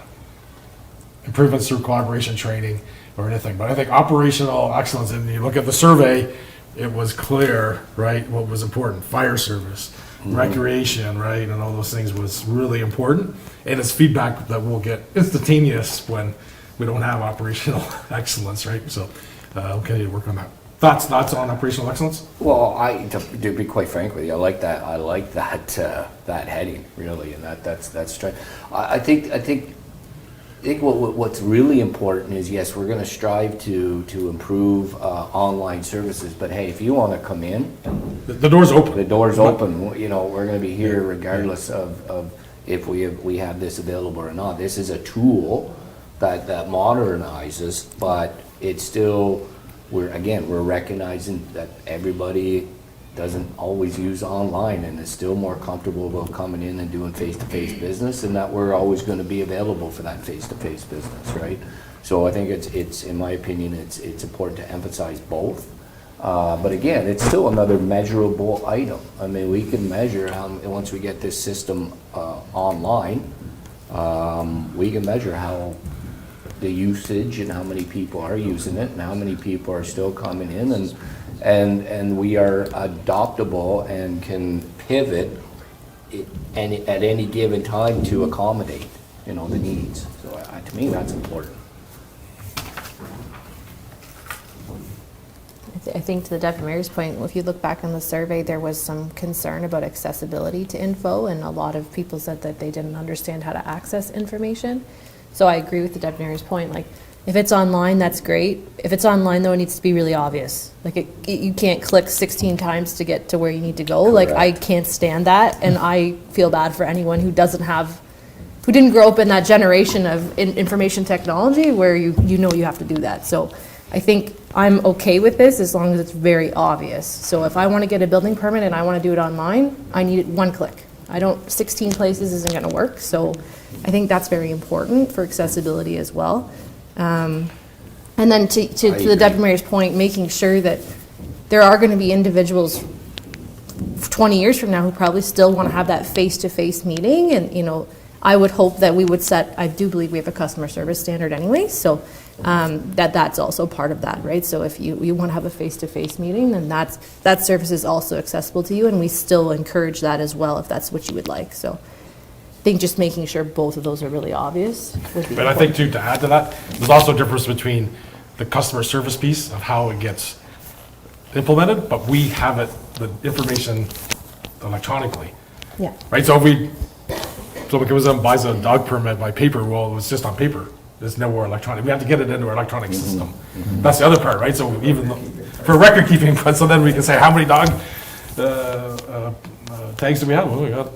improvements through collaboration training or anything. But I think operational excellence, and you look at the survey, it was clear, right, what was important, fire service, recreation, right, and all those things was really important. And it's feedback that we'll get instantaneous when we don't have operational excellence, right? So, we'll continue to work on that. Thoughts on operational excellence? Well, to be quite frank with you, I like that heading, really, and that's straight. I think what's really important is, yes, we're gonna strive to improve online services, but hey, if you wanna come in, The door's open. the door's open, you know, we're gonna be here regardless of if we have this available or not. This is a tool that modernizes, but it's still, we're recognizing that everybody doesn't always use online and is still more comfortable about coming in and doing face-to-face business, and that we're always gonna be available for that face-to-face business, right? So I think it's in my opinion, it's important to emphasize both. But again, it's still another measurable item. I mean, we can measure how, once we get this system online, we can measure how the usage and how many people are using it and how many people are still coming in, and we are adaptable and can pivot at any given time to accommodate, you know, the needs. So to me, that's important. I think to the Deputy Mayor's point, if you look back on the survey, there was some concern about accessibility to info, and a lot of people said that they didn't understand how to access information. So I agree with the Deputy Mayor's point, like, if it's online, that's great. If it's online, though, it needs to be really obvious. Like, you can't click 16 times to get to where you need to go. Like, I can't stand that, and I feel bad for anyone who who didn't grow up in that generation of information technology where you know you have to do that. So I think I'm okay with this as long as it's very obvious. So if I want to get a building permit and I want to do it online, I need it one click. 16 places isn't going to work. So I think that's very important for accessibility as well. And then to the Deputy Mayor's point, making sure that there are going to be individuals 20 years from now who probably still want to have that face-to-face meeting. And, you know, I would hope that we would I do believe we have a customer service standard anyway, so that's also part of that, right? So if you want to have a face-to-face meeting, then that service is also accessible to you, and we still encourage that as well if that's what you would like. So I think just making sure both of those are really obvious would be But I think too, to add to that, there's also a difference between the customer service piece of how it gets implemented, but we have the information electronically, Yeah. right? So if someone comes in and buys a dog permit by paper, well, it was just on paper. There's nowhere electronic. We have to get it into our electronic system. That's the other part, right? So even for record keeping, so then we can say, how many dog tags do we have? Well, we got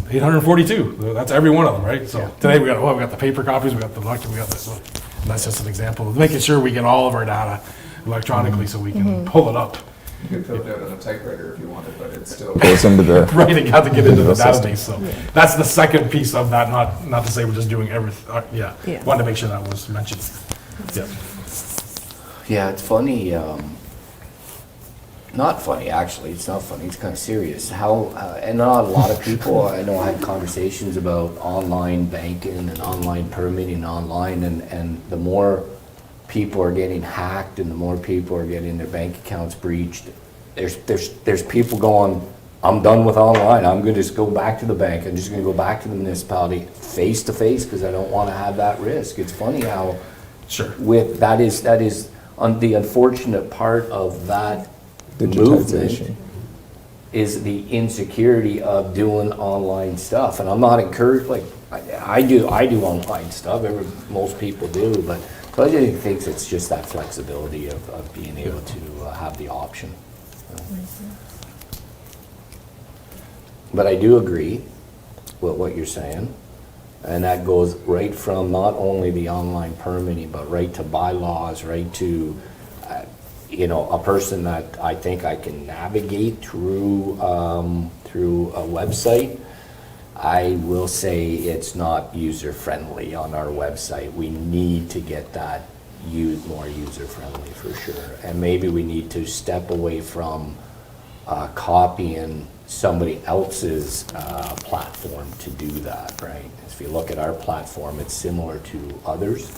842. That's every one of them, right? So today we got the paper copies, we got the electric, we got this. And that's just an example of making sure we get all of our data electronically so we can pull it up. You could fill it out on a typewriter if you wanted, but it still goes into the. Right, you have to get into the system. database, so that's the second piece of that, not to say we're just doing everything, Yeah. wanted to make sure that was mentioned. Yeah. Yeah, it's funny, not funny, actually, it's not funny, it's kind of serious, how, and not a lot of people, I know I had conversations about online banking and online permitting online, and the more people are getting hacked and the more people are getting their bank accounts breached, there's people going, I'm done with online, I'm gonna just go back to the bank, I'm just gonna go back to the municipality face to face because I don't want to have that risk. It's funny how Sure. that is the unfortunate part of that movement Digitization. is the insecurity of doing online stuff. And I'm not encouraged, like, I do online stuff, most people do, but so I just think it's just that flexibility of being able to have the option. But I do agree with what you're saying, and that goes right from not only the online permitting, but right to bylaws, right to, a person that I think I can navigate through a website. I will say it's not user-friendly on our website. We need to get that more user-friendly for sure. And maybe we need to step away from copying somebody else's platform to do that, right? If you look at our platform, it's similar to others.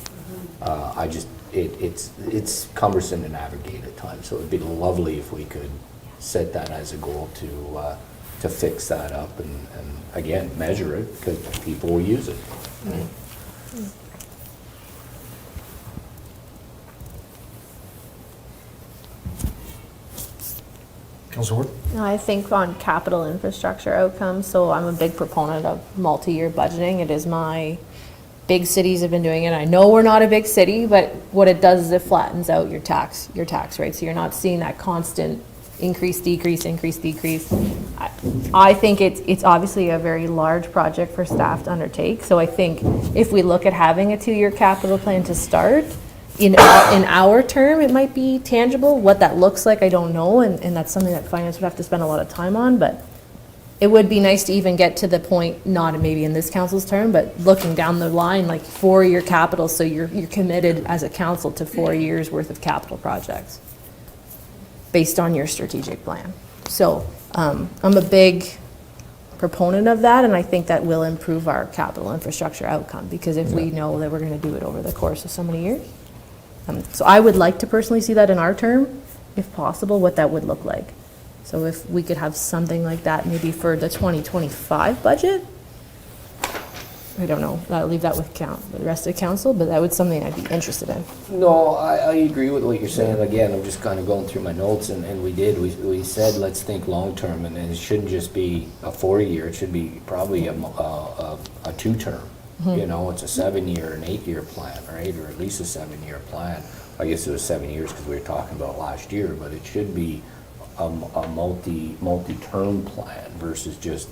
It's cumbersome to navigate at times, so it'd be lovely if we could set that as a goal to fix that up and again, measure it, because people will use it. Right? Councilor Ward? No, I think on capital infrastructure outcomes, so I'm a big proponent of multi-year budgeting. It is big cities have been doing it. I know we're not a big city, but what it does is it flattens out your tax rate. So you're not seeing that constant increase, decrease. I think it's obviously a very large project for staff to undertake. So I think if we look at having a 2-year capital plan to start, in our term, it might be tangible. What that looks like, I don't know, and that's something that finance would have to spend a lot of time on, but it would be nice to even get to the point, not maybe in this council's term, but looking down the line, like 4-year capital, so you're committed as a council to 4 years worth of capital projects based on your strategic plan. So I'm a big proponent of that, and I think that will improve our capital infrastructure outcome, because if we know that we're going to do it over the course of so many years. So I would like to personally see that in our term, if possible, what that would look like. So if we could have something like that maybe for the 2025 budget, I don't know, I'll leave that with the rest of the council, but that was something I'd be interested in. No, I agree with what you're saying. Again, I'm just kind of going through my notes, and we said, let's think long-term, and it shouldn't just be a 4-year, it should be probably a 2-term. You know, it's a 7-year, an 8-year plan, right? Or at least a 7-year plan. I guess it was 7 years because we were talking about last year, but it should be a multi-term plan versus just,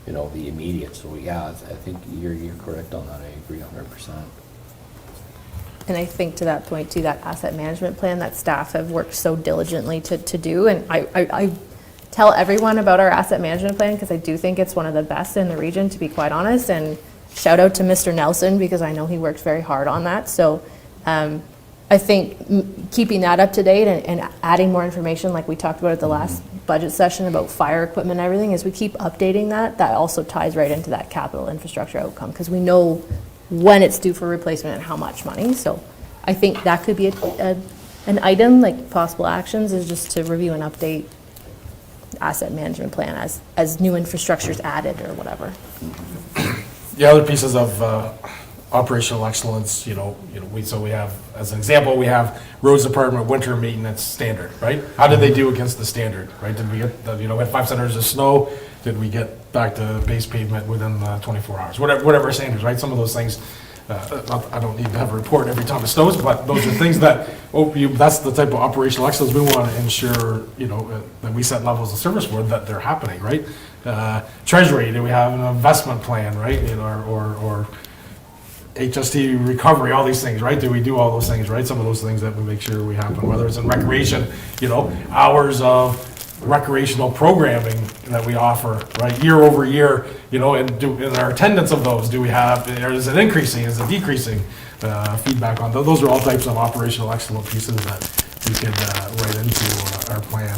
you know, the immediate. So yeah, I think you're correct on that. I agree 100%. And I think to that point too, that asset management plan that staff have worked so diligently to do, and I tell everyone about our asset management plan because I do think it's one of the best in the region, to be quite honest, and shout out to Mr. Nelson because I know he worked very hard on that. So I think keeping that up to date and adding more information like we talked about at the last budget session about fire equipment and everything, as we keep updating that also ties right into that capital infrastructure outcome because we know when it's due for replacement and how much money. So I think that could be an item, like possible actions, is just to review and update asset management plan as new infrastructure is added or whatever. The other pieces of operational excellence, we have, as an example, we have roads department winter maintenance standard, right? How did they do against the standard, right? Did we get, we had 5 centimeters of snow? Did we get back to base pavement within 24 hours? Whatever standards, right? Some of those things, I don't need to have a report every time it snows, but those are things that, that's the type of operational excellence we want to ensure, that we set levels of service for, that they're happening, right? Treasury, do we have an investment plan, right? Or HST recovery, all these things, right? Do we do all those things, right? Some of those things that we make sure we happen, whether it's in recreation, hours of recreational programming that we offer, right? Year over year, and our attendance of those, is it increasing, is it decreasing? Feedback on those are all types of operational excellence pieces that we could write into our plan,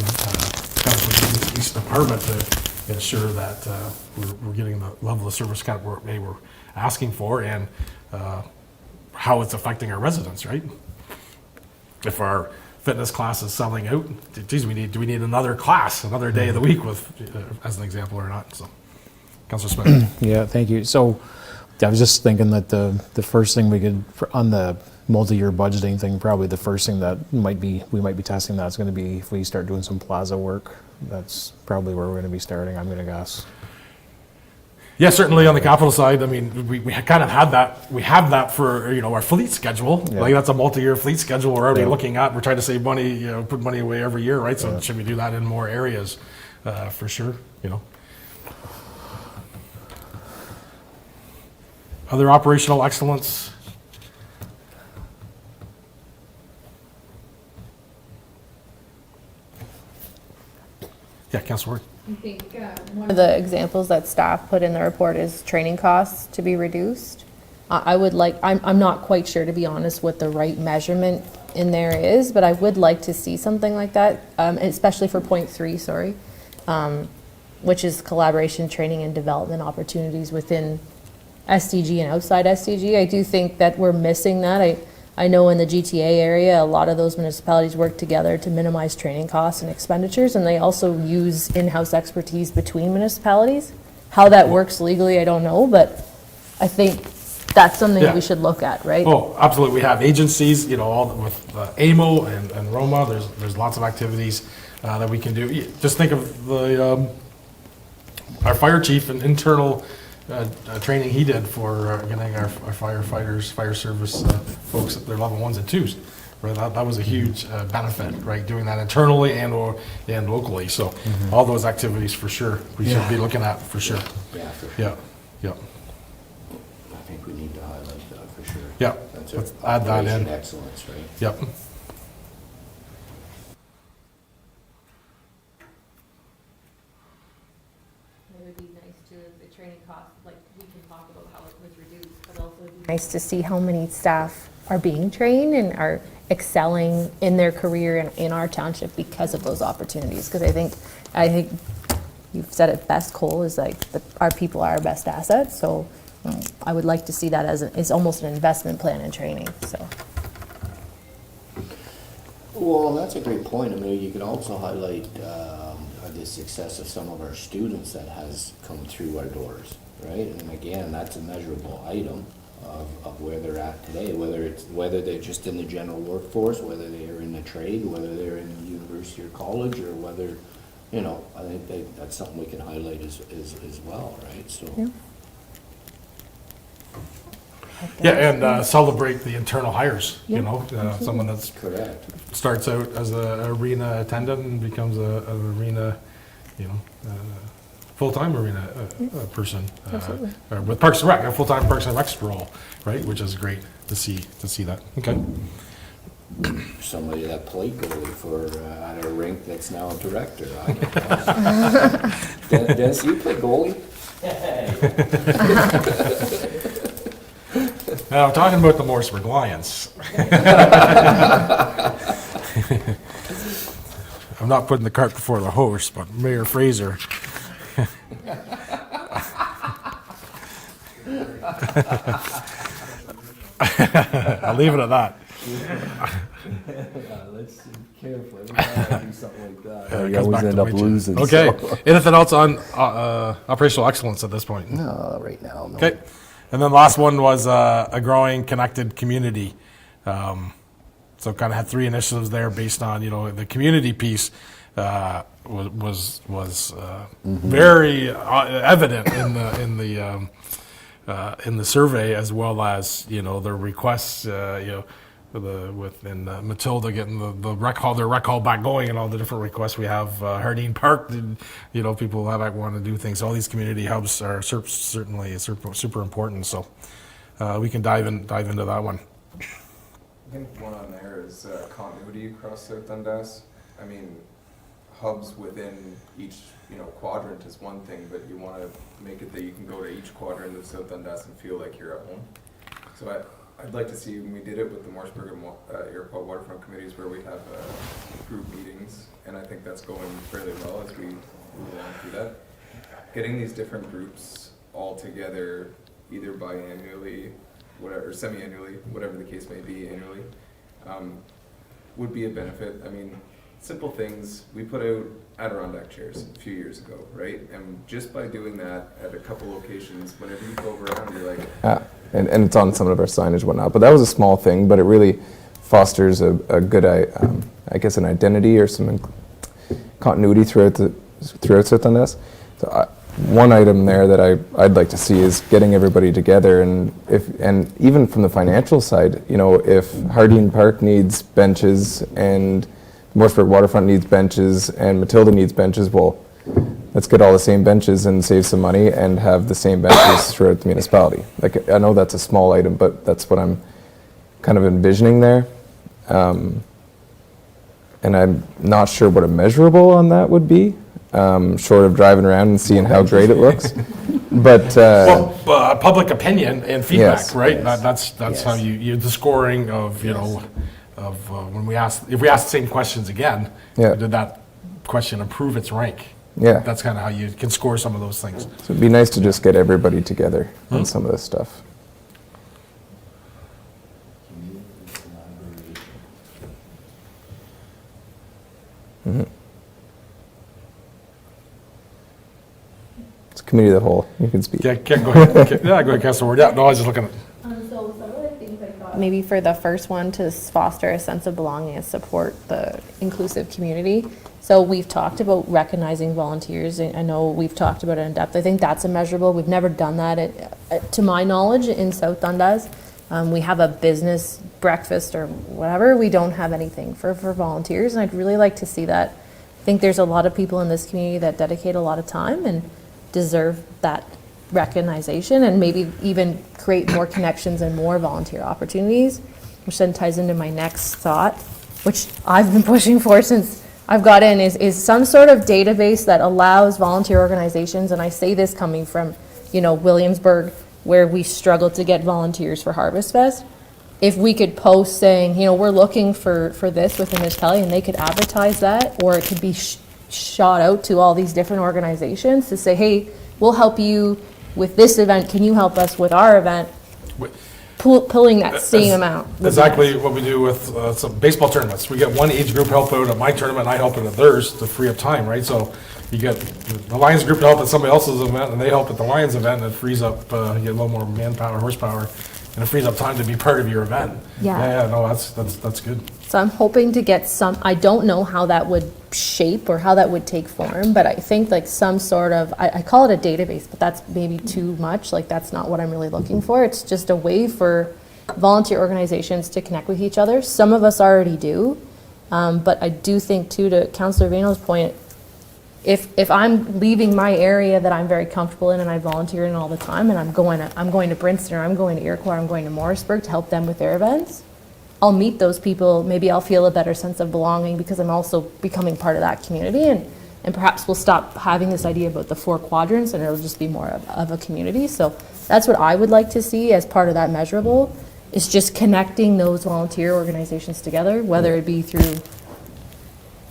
kind of with each department to ensure that we're getting the level of service kind of we're asking for, and how it's affecting our residents, right? If our fitness class is selling out, geez, do we need another class, another day of the week with, as an example, or not? So, Councilor Smith. Yeah, thank you. So I was just thinking that the first thing we could, on the multi-year budgeting thing, probably the first thing that we might be testing that's going to be if we start doing some plaza work. That's probably where we're going to be starting, I'm going to guess. Yeah, certainly on the capital side, I mean, we kind of had that, we have that for, our fleet schedule. Yeah. Like that's a multi-year fleet schedule we're already Yeah. looking at. We're trying to save money, put money away every year, right? So should we do that in more areas, for sure, Other operational excellence? Yeah, Councilor Ward. I think one of the examples that staff put in the report is training costs to be reduced. I'm not quite sure, to be honest, what the right measurement in there is, but I would like to see something like that, especially for point 3, which is collaboration, training, and development opportunities within SDG and outside SDG. I do think that we're missing that. I know in the GTA area, a lot of those municipalities work together to minimize training costs and expenditures, and they also use in-house expertise between municipalities. How that works legally, I don't know, but I think that's something Yeah. we should look at, right? Oh, absolutely. We have agencies, all with AMO and Roma. There's lots of activities that we can do. Just think of our fire chief and internal training he did for getting our firefighters, fire service folks at their level 1s and 2s. Right, that was a huge benefit, right? Doing that internally and locally. So all those activities for sure we should be looking at for sure. Yeah, for sure. Yeah, yeah, I think we need to highlight that for sure. yeah. That's Let's our add that operation in. excellence, right? Yep. It would be nice to, the training cost, like, we can talk about how it was reduced, but also it'd be Nice to see how many staff are being trained and are excelling in their career in our township because of those opportunities. Because I think you've said it best, Cole, is like our people are our best assets. So I would like to see that as almost an investment plan in training. So Well, that's a great point. I mean, you could also highlight the success of some of our students that has come through our doors, right? And again, that's a measurable item of where they're at today, whether they're just in the general workforce, whether they're in the trade, whether they're in university or college, or whether, I think that's something we can highlight as well, right? So. Yeah. Yeah, and celebrate the internal hires, Yeah, someone that's Correct. starts out as an arena attendant and becomes an arena, full-time arena person. Absolutely. With Parks and Rec, a full-time Parks and Rec role, right, which is great to see that. Okay. Somebody that played goalie for at a rink that's now a director. I don't know. Dennis, you play goalie? Now, I'm talking about the Morrisburg Lions. I'm not putting the cart before the horse, but Mayor Fraser. I'll leave it at that. Let's be careful. Every time I do something like that, It you comes always back to end up bite you. losing. Okay. so- Anything else on operational excellence at this point? No, right now, no. Okay. And then last one was a growing connected community. So kind of had three initiatives there based on, the community piece was very evident in the survey, as well as, the requests, within Matilda getting the their rec hall back going, and all the different requests we have. Hardeen Park, people that want to do things. All these community hubs are certainly super important. So we can dive into that one. I think one on there is continuity across South Dundas. I mean, hubs within each, quadrant is one thing, but you want to make it that you can go to each quadrant of South Dundas and feel like you're at home. So I'd like to see, when we did it with the Morrisburg and Iroquois waterfront committees, where we have group meetings, and I think that's going fairly well as we move along through that. Getting these different groups all together, either biannually, whatever, semi-annually, whatever the case may be, annually, would be a benefit. I mean, simple things. We put out Adirondack chairs a few years ago, right? And just by doing that at a couple locations, whenever you go around, you're like... And it's on some of our signage and whatnot, but that was a small thing, but it really fosters a good, I guess, an identity or some continuity throughout South Dundas. So one item there that I'd like to see is getting everybody together, and even from the financial side, if Hardeen Park needs benches and Morrisburg Waterfront needs benches and Matilda needs benches, well, let's get all the same benches and save some money and have the same benches throughout the municipality. Like, I know that's a small item, but that's what I'm kind of envisioning there. And I'm not sure what a measurable on that would be, short of driving around and seeing how great it looks. But Public opinion and feedback, Yes. right? Yes. That's how you the scoring of when if we ask the same questions again, Yeah. did that question improve its rank? Yeah. That's kind of how you can score some of those things. So it'd be nice to just get everybody together on some of this stuff. It's committee of the whole. You can speak. Yeah, go ahead. Yeah, go ahead, Councilor Ward. Yeah, no, I was just looking at, So some of the things I thought. Maybe for the first one, to foster a sense of belonging and support the inclusive community. So we've talked about recognizing volunteers. I know we've talked about it in depth. I think that's immeasurable. We've never done that, to my knowledge, in South Dundas. We have a business breakfast or whatever. We don't have anything for volunteers, and I'd really like to see that. I think there's a lot of people in this community that dedicate a lot of time and deserve that recognition, and maybe even create more connections and more volunteer opportunities, which then ties into my next thought, which I've been pushing for since I've got in, is some sort of database that allows volunteer organizations, and I say this coming from, Williamsburg, where we struggled to get volunteers for Harvest Fest. If we could post saying, we're looking for this within this municipality, and they could advertise that, or it could be shot out to all these different organizations to say, hey, we'll help you with this event, can you help us with our event? Pulling that same amount. exactly what we do with some baseball tournaments. We get one age group help out at my tournament, and I help out at theirs to free up time, right? So you get the Lions group to help at somebody else's event, and they help at the Lions event, and it frees up, you get a little more manpower, horsepower, and it frees up time to be part of your event. Yeah. No, that's good. So I'm hoping to get some, I don't know how that would shape or how that would take form, but I think like some sort of, I call it a database, but that's maybe too much. Like, that's not what I'm really looking for. It's just a way for volunteer organizations to connect with each other. Some of us already do, but I do think too, to Councillor Vano's point, if I'm leaving my area that I'm very comfortable in and I volunteer in all the time, and I'm going to Princeton, or I'm going to Iroquois, or I'm going to Morrisburg to help them with their events, I'll meet those people. Maybe I'll feel a better sense of belonging because I'm also becoming part of that community, and perhaps we'll stop having this idea about the 4 quadrants and it'll just be more of a community. So that's what I would like to see as part of that measurable, is just connecting those volunteer organizations together, whether it be through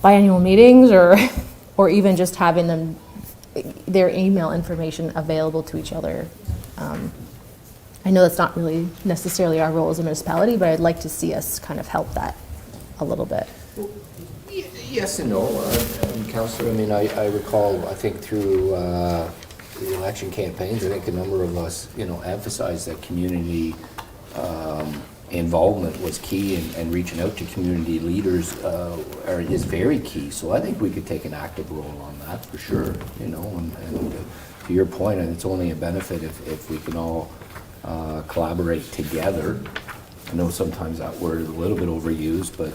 biannual meetings or even just having them, their email information available to each other. I know that's not really necessarily our role as a municipality, but I'd like to see us kind of help that a little bit. Yes and no, Councillor. I mean, I recall, I think through the election campaigns, I think a number of us, emphasized that community involvement was key, and reaching out to community leaders is very key. So I think we could take an active role on that for sure, and to your point, and it's only a benefit if we can all collaborate together. I know sometimes that word is a little bit overused, but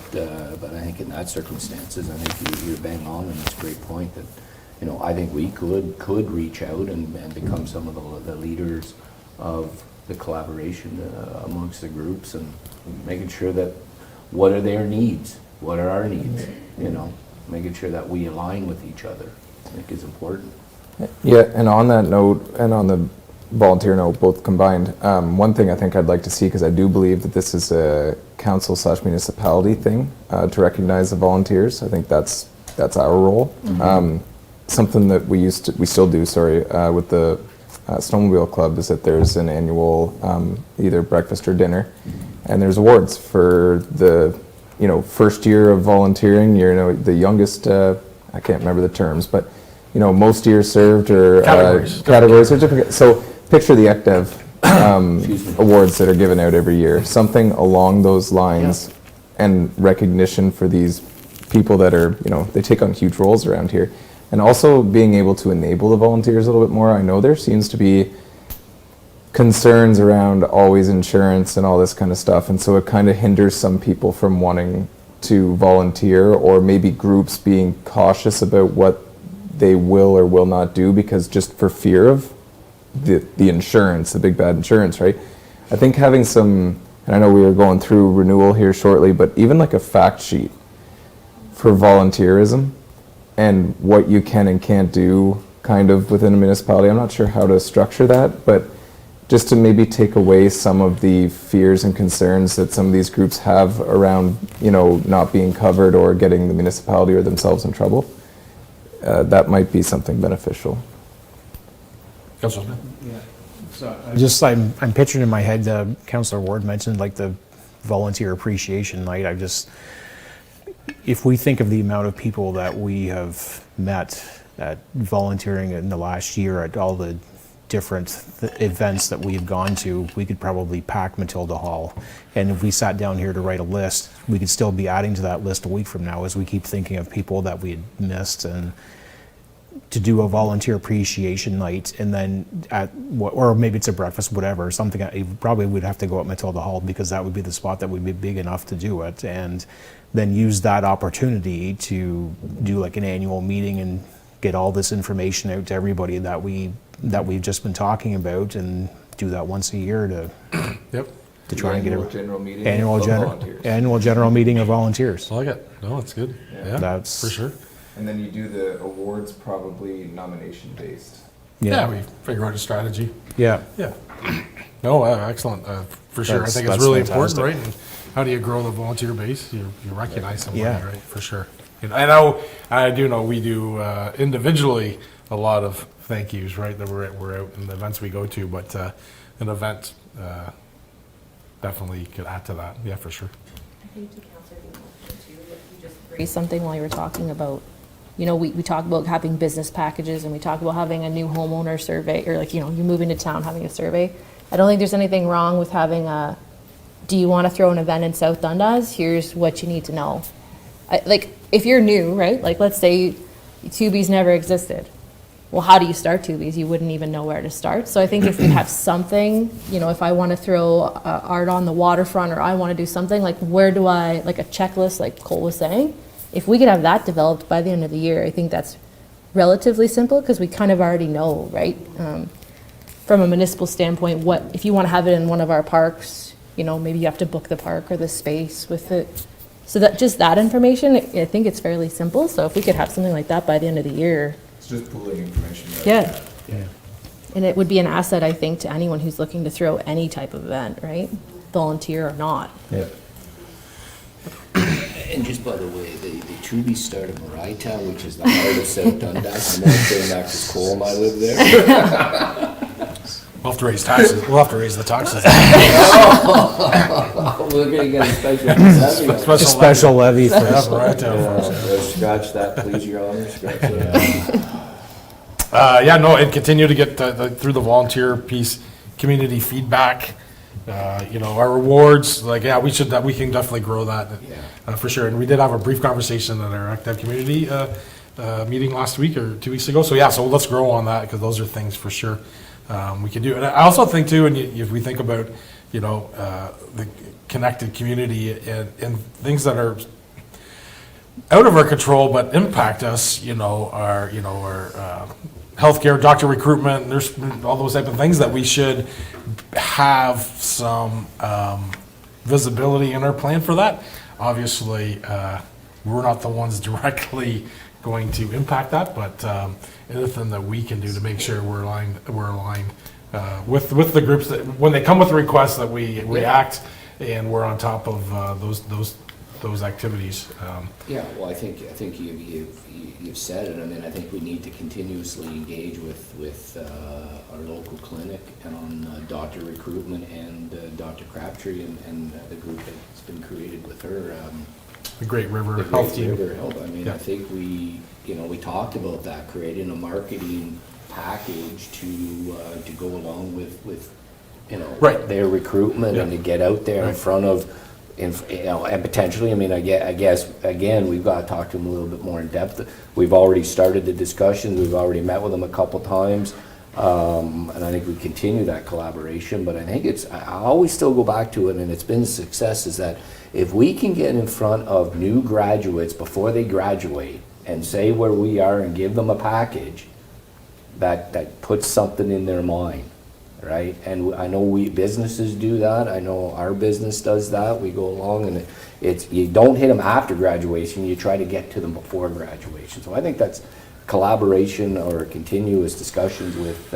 I think in that circumstances, I think you're bang on, and it's a great point that, I think we could reach out and become some of the leaders of the collaboration amongst the groups, and making sure that what are their needs, what are our needs, making sure that we align with each other, I think is important. Yeah, and on that note, and on the volunteer note, both combined, one thing I think I'd like to see, because I do believe that this is a council/municipality thing, to recognize the volunteers. I think that's our role. Something that we still do, with the Snowmobile Club, is that there's an annual either breakfast or dinner, and there's awards for the first year of volunteering. The youngest, I can't remember the terms, but most years served, or categories or different. So picture the ECDEV awards that are given out every year, something along those lines, and recognition for these people that are, they take on huge roles around here. And also being able to enable the volunteers a little bit more. I know there seems to be concerns around always insurance and all this kind of stuff, and so it kind of hinders some people from wanting to volunteer, or maybe groups being cautious about what they will or will not do, because just for fear of the insurance, the big bad insurance, right? I think having some, and I know we are going through renewal here shortly, but even like a fact sheet for volunteerism and what you can and can't do kind of within a municipality. I'm not sure how to structure that, but just to maybe take away some of the fears and concerns that some of these groups have around, not being covered or getting the municipality or themselves in trouble. That might be something beneficial. Councilor Smith? Yeah. So I'm picturing in my head, Councillor Ward mentioned like the volunteer appreciation night. If we think of the amount of people that we have met at volunteering in the last year at all the different events that we've gone to, we could probably pack Matilda Hall. And if we sat down here to write a list, we could still be adding to that list a week from now as we keep thinking of people that we had missed, and to do a volunteer appreciation night, and then or maybe it's a breakfast, whatever, something. It probably would have to go at Matilda Hall because that would be the spot that would be big enough to do it, and then use that opportunity to do like an annual meeting and get all this information out to everybody that we've just been talking about, and do that once a year to try and get Annual general meeting annual of general volunteers. annual general meeting of volunteers. I like it. No, it's good. Yeah, That's- for sure. And then you do the awards probably nomination based. Yeah, we figure out a strategy. Yeah. Yeah. No, excellent. For sure. That's- I think it's that's really fantastic. important, right? And how do you grow the volunteer base? You recognize somebody, Yeah. right? For sure. And I do know we do individually a lot of thank yous, right? That we're out in the events we go to, but an event definitely could add to that. Yeah, for sure. I think to Councillor Beaman, too, that you just raised something while you were talking about, you know, we talk about having business packages, and we talk about having a new homeowner survey, or like, you know, you move into town, having a survey. I don't think there's anything wrong with having do you want to throw an event in South Dundas? Here's what you need to know. Like, if you're new, right? Like, let's say Tubies never existed. Well, how do you start Tubies? You wouldn't even know where to start. So I think if we have something, you know, if I want to throw art on the waterfront, or I want to do something, like, where do I, like a checklist, like Cole was saying, if we could have that developed by the end of the year, I think that's relatively simple, because we kind of already know, right? From a municipal standpoint, what, if you want to have it in one of our parks, you know, maybe you have to book the park or the space with it. So that, just that information, I think it's fairly simple. So if we could have something like that by the end of the year. It's just pooling information. Yeah. And it would be an asset, I think, to anyone who's looking to throw any type of event, right? Volunteer or not. Yeah. And just by the way, the Tubies start in Town, which is the heart of South Dundas. I'm only saying that because Cole and I live there. We'll have to raise taxes. We'll have to raise the taxes. We're gonna get a Special levy for Yeah, right there. Scratch that, please, Your Honor, scratch that. Yeah, no, and continue to get through the volunteer piece, community feedback, you know, our rewards, like, yeah, we can definitely grow that, for sure. And we did have a brief conversation at our active community meeting last week or 2 weeks ago. So yeah, so let's grow on that, because those are things for sure we can do. And I also think too, and if we think about, you know, the connected community and things that are out of our control but impact us, our healthcare, doctor recruitment, nurse, all those type of things that we should have some visibility in our plan for that. Obviously, we're not the ones directly going to impact that, but anything that we can do to make sure we're aligned with the groups that, when they come with requests, that we react and we're on top of those activities. Yeah, well, I think you've said it. I mean, I think we need to continuously engage with our local clinic on doctor recruitment and Dr. Crabtree and the group that's been created with her. The Great River The Health Great Team. River Health. I mean, Yeah. I think we talked about that, creating a marketing package to go along with Right. their recruitment and to get out there in front of, and potentially, I mean, I guess, again, we've got to talk to them a little bit more in depth. We've already started the discussions, we've already met with them a couple times, and I think we continue that collaboration, but I think I always still go back to it, and it's been a success, is that if we can get in front of new graduates before they graduate and say where we are and give them a package, that puts something in their mind. Right, and I know businesses do that. I know our business does that. We go along, and you don't hit them after graduation. You try to get to them before graduation. So I think that's collaboration or continuous discussions with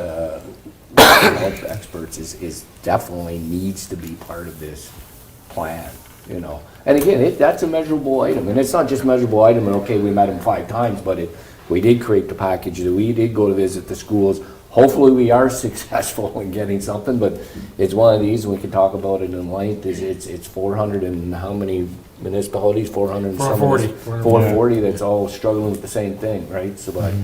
health experts is definitely needs to be part of this plan. And again, that's a measurable item, and it's not just measurable item. And okay, we met them 5 times, but we did create the package. We did go to visit the schools. Hopefully we are successful in getting something, but it's one of these, and we can talk about it in length, it's 400 and how many municipalities, 400 and some 440. 440 that's all struggling with the same thing, right? So, but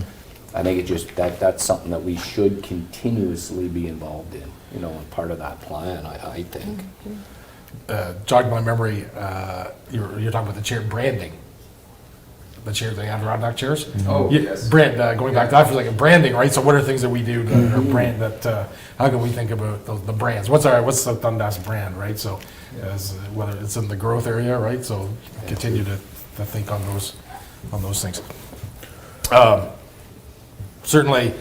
I think it just, that's something that we should continuously be involved in, you know, and part of that plan, I think. Jogged my memory, you're talking about the chair branding. The chairs, the Adirondack chairs. Oh, Yeah, yes. Brand, going back to that for like a branding, right? So what are things that we do that are brand, that, how can we think about the brands? What's the Dundas brand, right? So, as, whether it's in the growth area, right? So continue to think on those things. Certainly,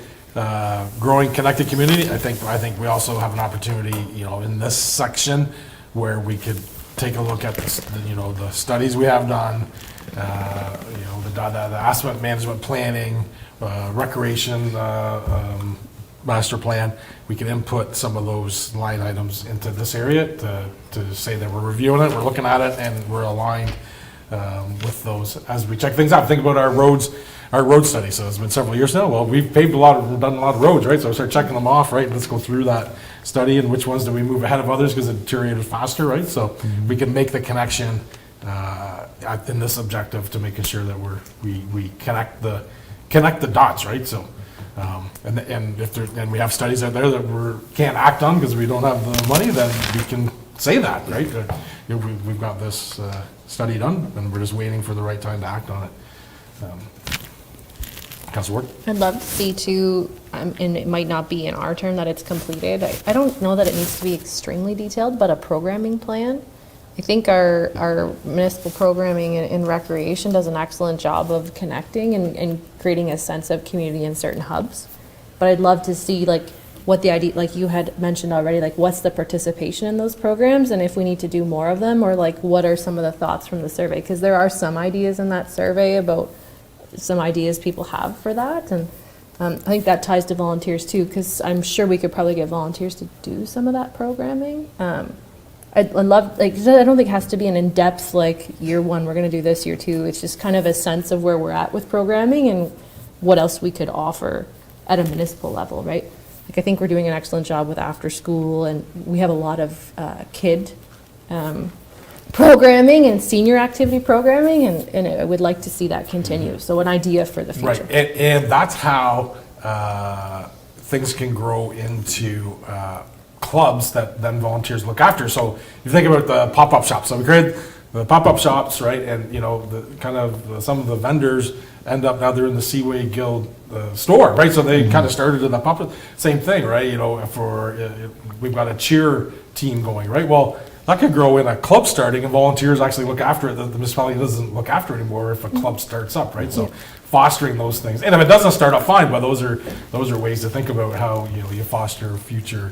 growing connected community, I think we also have an opportunity, you know, in this section where we could take a look at the studies we have done, you know, the asset management planning, recreation, master plan. We can input some of those line items into this area to say that we're reviewing it, we're looking at it, and we're aligned with those as we check things out. Think about our road study. So it's been several years now. Well, we've done a lot of roads, right? So I start checking them off, right? Let's go through that study and which ones do we move ahead of others because it deteriorated faster, right? So we can make the connection in this objective to making sure that we connect the dots, right? So and if we have studies out there that we can't act on because we don't have the money, then we can say that, right? You know, we've got this study done, and we're just waiting for the right time to act on it. Councilor Ward? I'd love to see too, and it might not be in our turn that it's completed. I don't know that it needs to be extremely detailed, but a programming plan. I think our municipal programming in recreation does an excellent job of connecting and creating a sense of community in certain hubs. But I'd love to see like what the idea, like you had mentioned already, like what's the participation in those programs and if we need to do more of them, or like what are some of the thoughts from the survey? Because there are some ideas in that survey about some ideas people have for that. And I think that ties to volunteers too, because I'm sure we could probably get volunteers to do some of that programming. I'd love, like, I don't think it has to be an in-depth, like, year one, we're going to do this, year two. It's just kind of a sense of where we're at with programming and what else we could offer at a municipal level, right? Like, I think we're doing an excellent job with after school, and we have a lot of kid programming and senior activity programming, and I would like to see that continue. So an idea for the future. Right, and that's how things can grow into clubs that then volunteers look after. So you think about the pop-up shops. So we created the pop-up shops, right? And you know, the kind of some of the vendors end up now they're in the Seaway Guild store, right? So they kind of started in the pop-up. Same thing, right? You know, we've got a cheer team going, right? Well, that could grow in a club starting and volunteers actually look after it. The municipality doesn't look after it anymore if a club starts up, right? So fostering those things. And if it doesn't start up, fine, but those are ways to think about how, you know, you foster future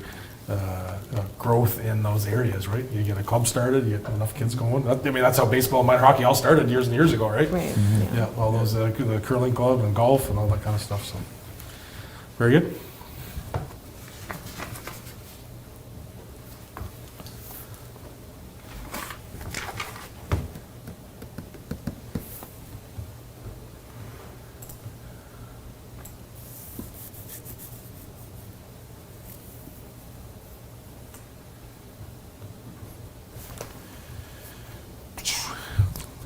growth in those areas, right? You get a club started, you get enough kids going. I mean, that's how baseball and minor hockey all started years and years ago, right? Right. Yeah, all those, the curling club and golf and all that kind of stuff, so. Very good.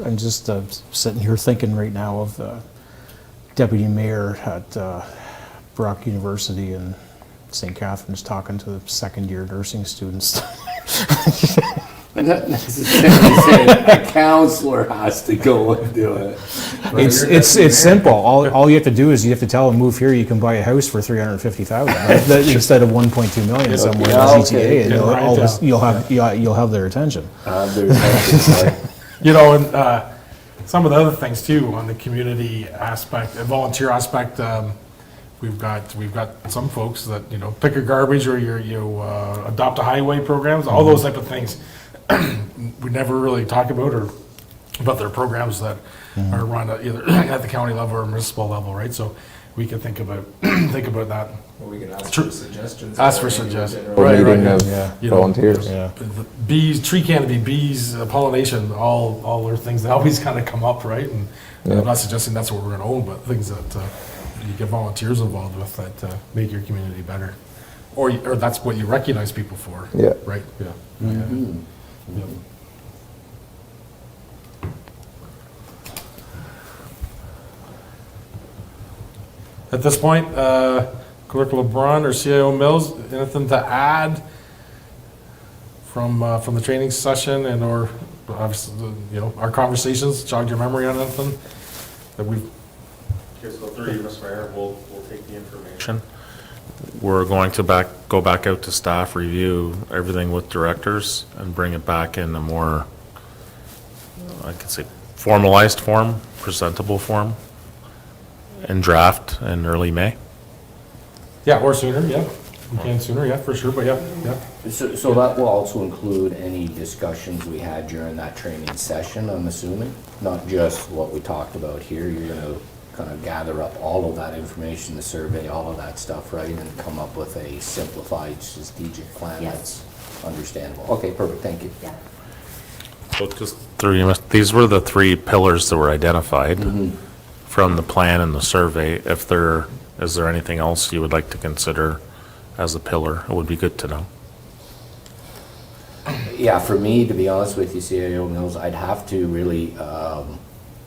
I'm just sitting here thinking right now of the deputy mayor at Brock University in St. Catharines talking to the second-year nursing students. Not necessarily saying a counselor has to go and do it. It's simple. All you have to do is you have to tell them, move here, you can buy a house for $350,000 right? Instead of 1.2 million somewhere in the GTA, and you'll have their attention. You know, and some of the other things too on the community aspect and volunteer aspect. We've got some folks that, you know, pick a garbage or you adopt a highway programs, all those type of things. We never really talk about their programs that are run either at the county level or municipal level, right? So we can think about that. Well, we can ask for suggestions. Ask for suggestions. Meeting of You know, volunteers. Yeah. the bees, tree canopy, bees, pollination, all are things that always kind of come up, right? And I'm not suggesting that's what we're going to own, but things that you get volunteers involved with that make your community better, or that's what you recognize people for. Yeah. Right. Yeah. Mm-hmm. Yeah. At this point, Clerk LeBrun or CIO Mills, anything to add from the training session and or obviously, our conversations, jogged your memory on anything that we've. Okay, so through you, Mr. Mayor, we'll take the information. We're going to go back out to staff, review everything with directors, and bring it back in a more, I could say, formalized form, presentable form, and draft in early May. Yeah, or sooner, yeah. We can sooner, yeah, for sure, but yeah. So that will also include any discussions we had during that training session, I'm assuming? Not just what we talked about here, you're gonna kind of gather up all of that information, the survey, all of that stuff, right? And come up with a simplified strategic plan Yes. that's understandable. Okay, perfect, thank you. Yeah. So just these were the 3 pillars that were identified from the plan and the survey. Is there anything else you would like to consider as a pillar? It would be good to know. Yeah, for me, to be honest with you, CIO Mills, I'd have to really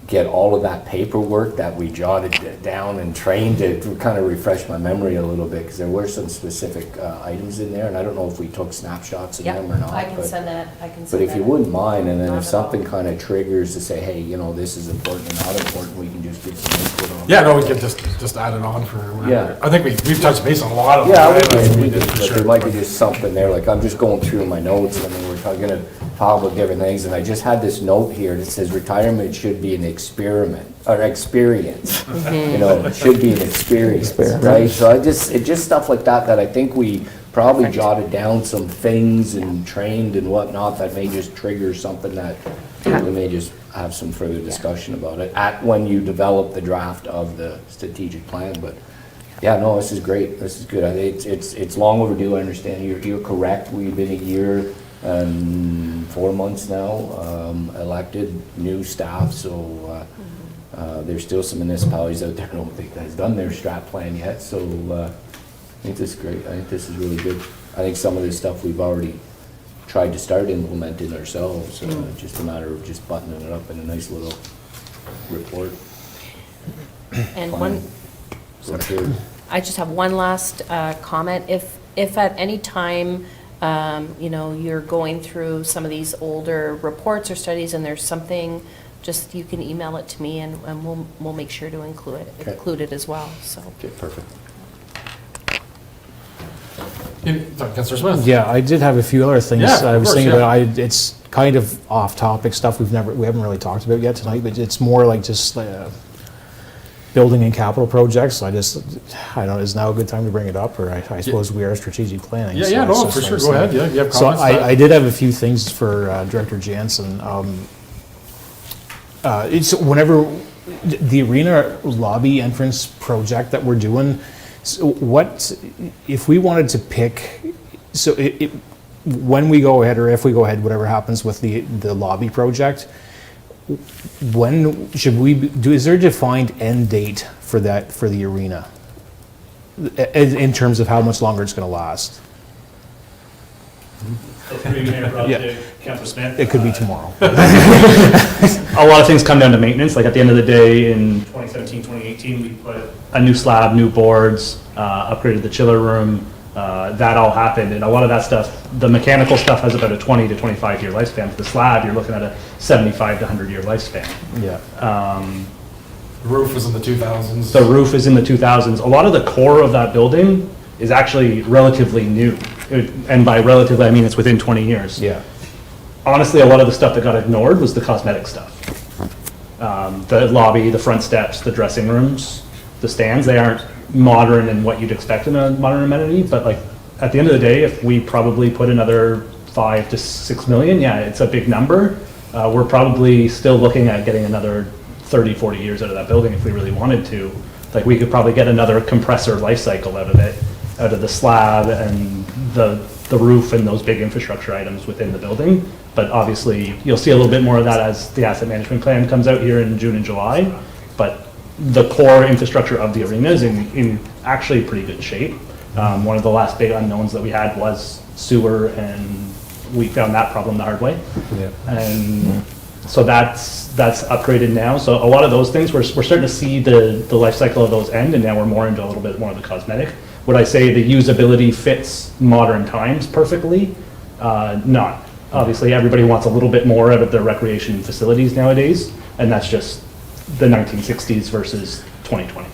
get all of that paperwork that we jotted down and trained to kind of refresh my memory a little bit, because there were some specific items in there, and I don't know if we took snapshots of them or not. I can but- send that, But if you wouldn't mind, and then Not if at all. something kind of triggers to say, hey, this is important and not important, we can just give some input on. Yeah, no, we could just add it on for whatever. Yeah. I think we've touched base on a lot of them. Yeah, right? Like, we did did, for but sure. there might be just something there, like I'm just going through my notes, and then we're gonna talk about different things, and I just had this note here that says retirement should be an experiment, or experience. It should be an experience, right? So it's just stuff like that I think we probably jotted down some things and trained and whatnot that may just trigger something that we may just have some further discussion about it when you develop the draft of the strategic plan, but yeah, no, this is great. This is good. I think it's long overdue. I understand. You're correct. We've been a year and 4 months now, elected new staff. So there's still some municipalities out there I don't think that's done their strat plan yet. So I think this is great. I think this is really good. I think some of this stuff we've already tried to start implementing ourselves. Just a matter of just buttoning it up in a nice little report. And Fine. So sure. I just have one last comment. If at any time, you're going through some of these older reports or studies and there's something, just you can email it to me and we'll make sure to include it as well, so. Okay, perfect. Councillor Smith? Yeah, I did have a few other things Yeah, I of was course, thinking yeah. about. It's kind of off-topic stuff we haven't really talked about yet tonight, but it's more like just building and capital projects. I don't know, is now a good time to bring it up, or I suppose we are strategic planning. Yeah, so yeah, it's no, just for what I sure. was Go ahead. thinking. Yeah, you have So comments? I did have a few things for Director Jansen. It's whenever the arena lobby entrance project that we're doing, so what, if we wanted to pick, so when we go ahead, or if we go ahead, whatever happens with the lobby project, when should we do, is there a defined end date for that, for the arena? In terms of how much longer it's gonna last? Yeah. Councillor Smith. It could be tomorrow. A lot of things come down to maintenance. Like at the end of the day, in 2017, 2018, we put a new slab, new boards, upgraded the chiller room. That all happened, and a lot of that stuff, the mechanical stuff has about a 20 to 25 year lifespan. For the slab, you're looking at a 75 to 100 year lifespan. Yeah. The roof was in the 2000s. The roof is in the 2000s. A lot of the core of that building is actually relatively new. And by relatively, I mean it's within 20 years. Yeah. Honestly, a lot of the stuff that got ignored was the cosmetic stuff. The lobby, the front steps, the dressing rooms, the stands, they aren't modern in what you'd expect in a modern amenity, but like at the end of the day, if we probably put another 5 to 6 million, yeah, it's a big number. We're probably still looking at getting another 30, 40 years out of that building if we really wanted to. Like we could probably get another compressor life cycle out of it, out of the slab and the roof and those big infrastructure items within the building. But obviously, you'll see a little bit more of that as the asset management plan comes out here in June and July. But the core infrastructure of the arena is in actually pretty good shape. One of the last big unknowns that we had was sewer, and we found that problem the hard way. Yeah. And So that's upgraded now. So a lot of those things, we're starting to see the life cycle of those end, and now we're more into a little bit more of the cosmetic. Would I say the usability fits modern times perfectly? Not. Obviously, everybody wants a little bit more out of their recreation facilities nowadays, and that's just the 1960s versus 2020.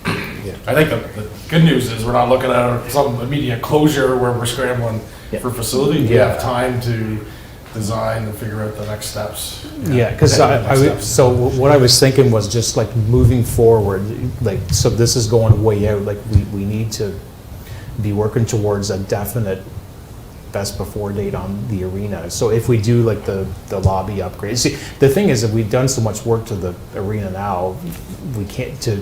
I think the good news is we're not looking at some immediate closure where we're scrambling Yeah. for facilities. We Yeah. have time to design and figure out the next steps. Yeah, because Next steps. so what I was thinking was just like moving forward, like, so this is going way out, like, we need to be working towards a definite best before date on the arena. So if we do like the lobby upgrade, see, the thing is that we've done so much work to the arena now, we can't, to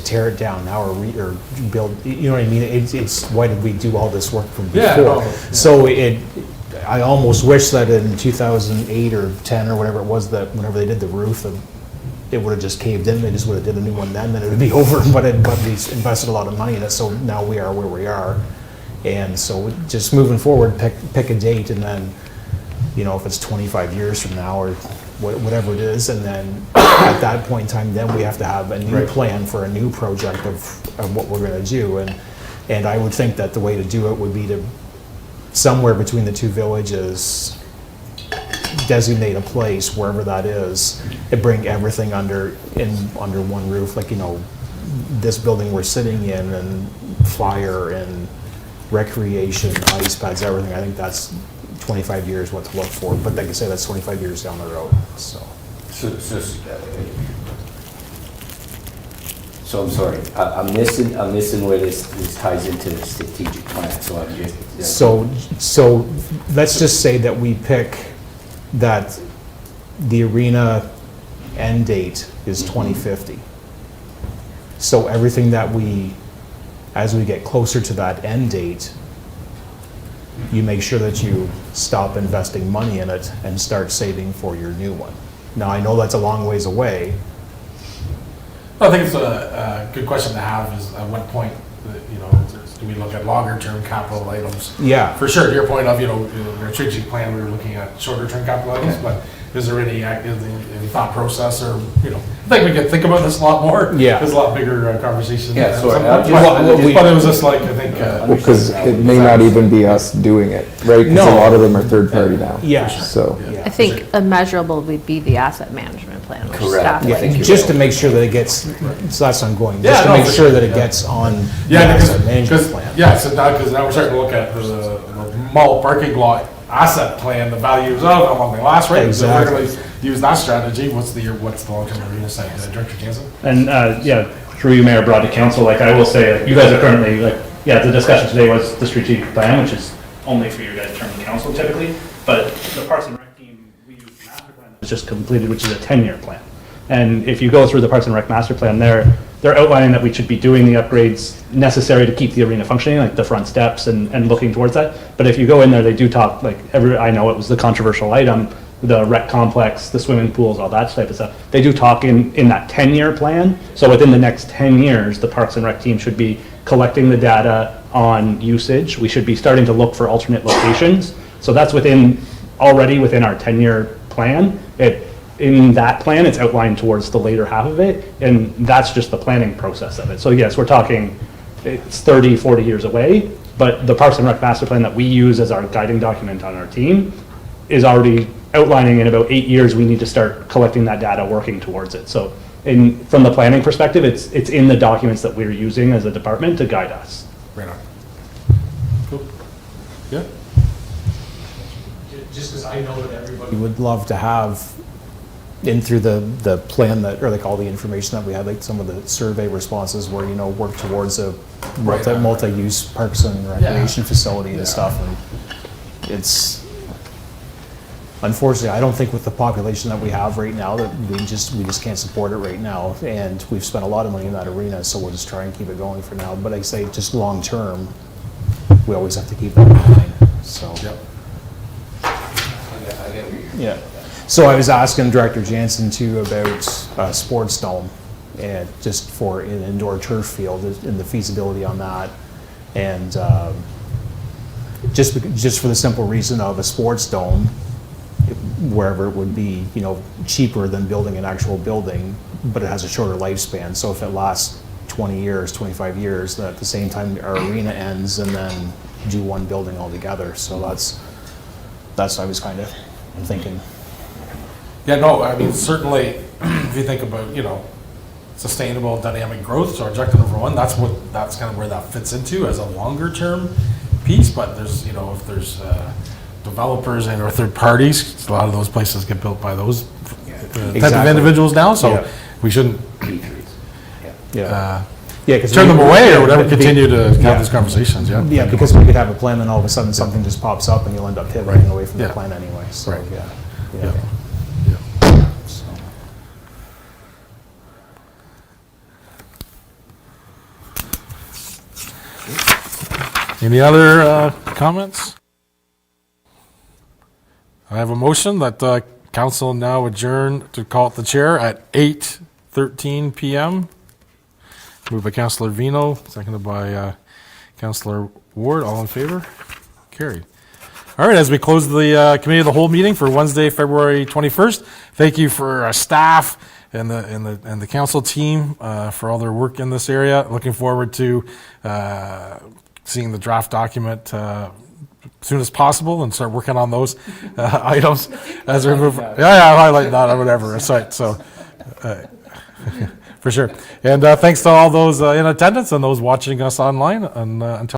tear it down now or build, you know what I mean? It's why did we do all this work from before? Yeah, no, yeah. So I almost wish that in 2008 or 10 or whatever it was, that whenever they did the roof, it would have just caved in, they just would have did a new one then it would be over, but we invested a lot of money in it, so now we are where we are. And so just moving forward, pick a date, and then, you know, if it's 25 years from now or whatever it is, and then at that point in time, then we have to have a new plan for a new project of what we're gonna do. And I would think that the way to do it would be to, somewhere between the two villages, designate a place, wherever that is, and bring everything under one roof, like, you know, this building we're sitting in, and fire and recreation, ice pads, everything. I think that's 25 years what to look for, but like I say, that's 25 years down the road, so. So I'm sorry, I'm missing where this ties into the strategic plan, so I'm just. So let's just say that we pick that the arena end date is 2050. So everything that as we get closer to that end date, you make sure that you stop investing money in it and start saving for your new one. Now, I know that's a long ways away. I think it's a good question to have is at what point, you know, do we look at longer term capital items? Yeah. For sure, to your point of, you know, our strategic plan, we were looking at shorter term capital items, but is there any thought process or, you know, I think we could think about this a lot more. Yeah. There's a lot bigger conversation. Yeah, at sorry, some I'm point. just- But it was just like, I think, Because it may not even be us doing it, right? Because No. a lot of them are third party now. Yeah. So, Yeah. I think a measurable would be the asset management plan, which Correct. staff Yeah, like. thank you. Just to make sure that it gets, so that's ongoing, Yeah, just to no, make for sure sure, that it yeah. gets on the yeah, asset management plan. yeah, so now, because now we're starting to look at the mall parking lot asset plan, the values of how long they last, right? So we're Exactly. gonna use that strategy. What's the long-term arena site? Director Jansen? And, yeah, through you, Mayor, brought to council, like, I will say, like, you guys are currently, like, yeah, the discussion today was the strategic plan, which is only for you guys to turn to council typically, but the Parks and Rec team, we use the master plan that was just completed, which is a 10-year plan. And if you go through the Parks and Rec master plan, they're outlining that we should be doing the upgrades necessary to keep the arena functioning, like the front steps and looking towards that. But if you go in there, they do talk, like, I know it was the controversial item, the rec complex, the swimming pools, all that type of stuff. They do talk in that 10-year plan. So within the next 10 years, the Parks and Rec team should be collecting the data on usage. We should be starting to look for alternate locations. So that's already within our 10-year plan. In that plan, it's outlined towards the later half of it, and that's just the planning process of it. So yes, we're talking, it's 30, 40 years away, but the Parks and Rec master plan that we use as our guiding document on our team is already outlining in about 8 years, we need to start collecting that data, working towards it. So from the planning perspective, it's in the documents that we're using as a department to guide us. Right on. Cool. Yeah. Just because I know that everybody would love to have in through the plan that, or like all the information that we had, like some of the survey responses where, you know, work towards a multi-use parks and recreation facility and stuff. And it's, unfortunately, I don't think with the population that we have right now that we just can't support it right now. And we've spent a lot of money in that arena, so we'll just try and keep it going for now. But like I say, just long term, we always have to keep that in mind, so. Yep. Yeah. So I was asking Director Jansen too about sports dome, and just for an indoor turf field and the feasibility on that, and just for the simple reason of a sports dome, wherever it would be, you know, cheaper than building an actual building, but it has a shorter lifespan. So if it lasts 20 years, 25 years, then at the same time our arena ends, and then do one building altogether. So that's what I was kind of thinking. Yeah, no, I mean, certainly, if you think about, you know, sustainable dynamic growth, so objective number one, that's kind of where that fits into as a longer term piece, but there's, you know, if there's developers and or third parties, a lot of those places get built by those type of Exactly. individuals now, so Yeah. we shouldn't Yeah. Yeah, because turn them away or whatever, continue to have these conversations, yeah. Yeah, because we could have a plan and all of a sudden something just pops up and you'll end up pivoting away from the Yeah. plan anyway, so, Right. yeah. Yeah. So. Any other comments? I have a motion that council now adjourn to call it the chair at 8:13 PM. Moved by Councillor Vino, seconded by Councillor Ward. All in favor? Carried. All right, as we close the committee of the whole meeting for Wednesday, February 21st, thank you for our staff and the council team for all their work in this area. Looking forward to seeing the draft document as soon as possible and start working on those items as we move. Yeah, highlight that or whatever. That's right. So. For sure. And thanks to all those in attendance and those watching us online. And until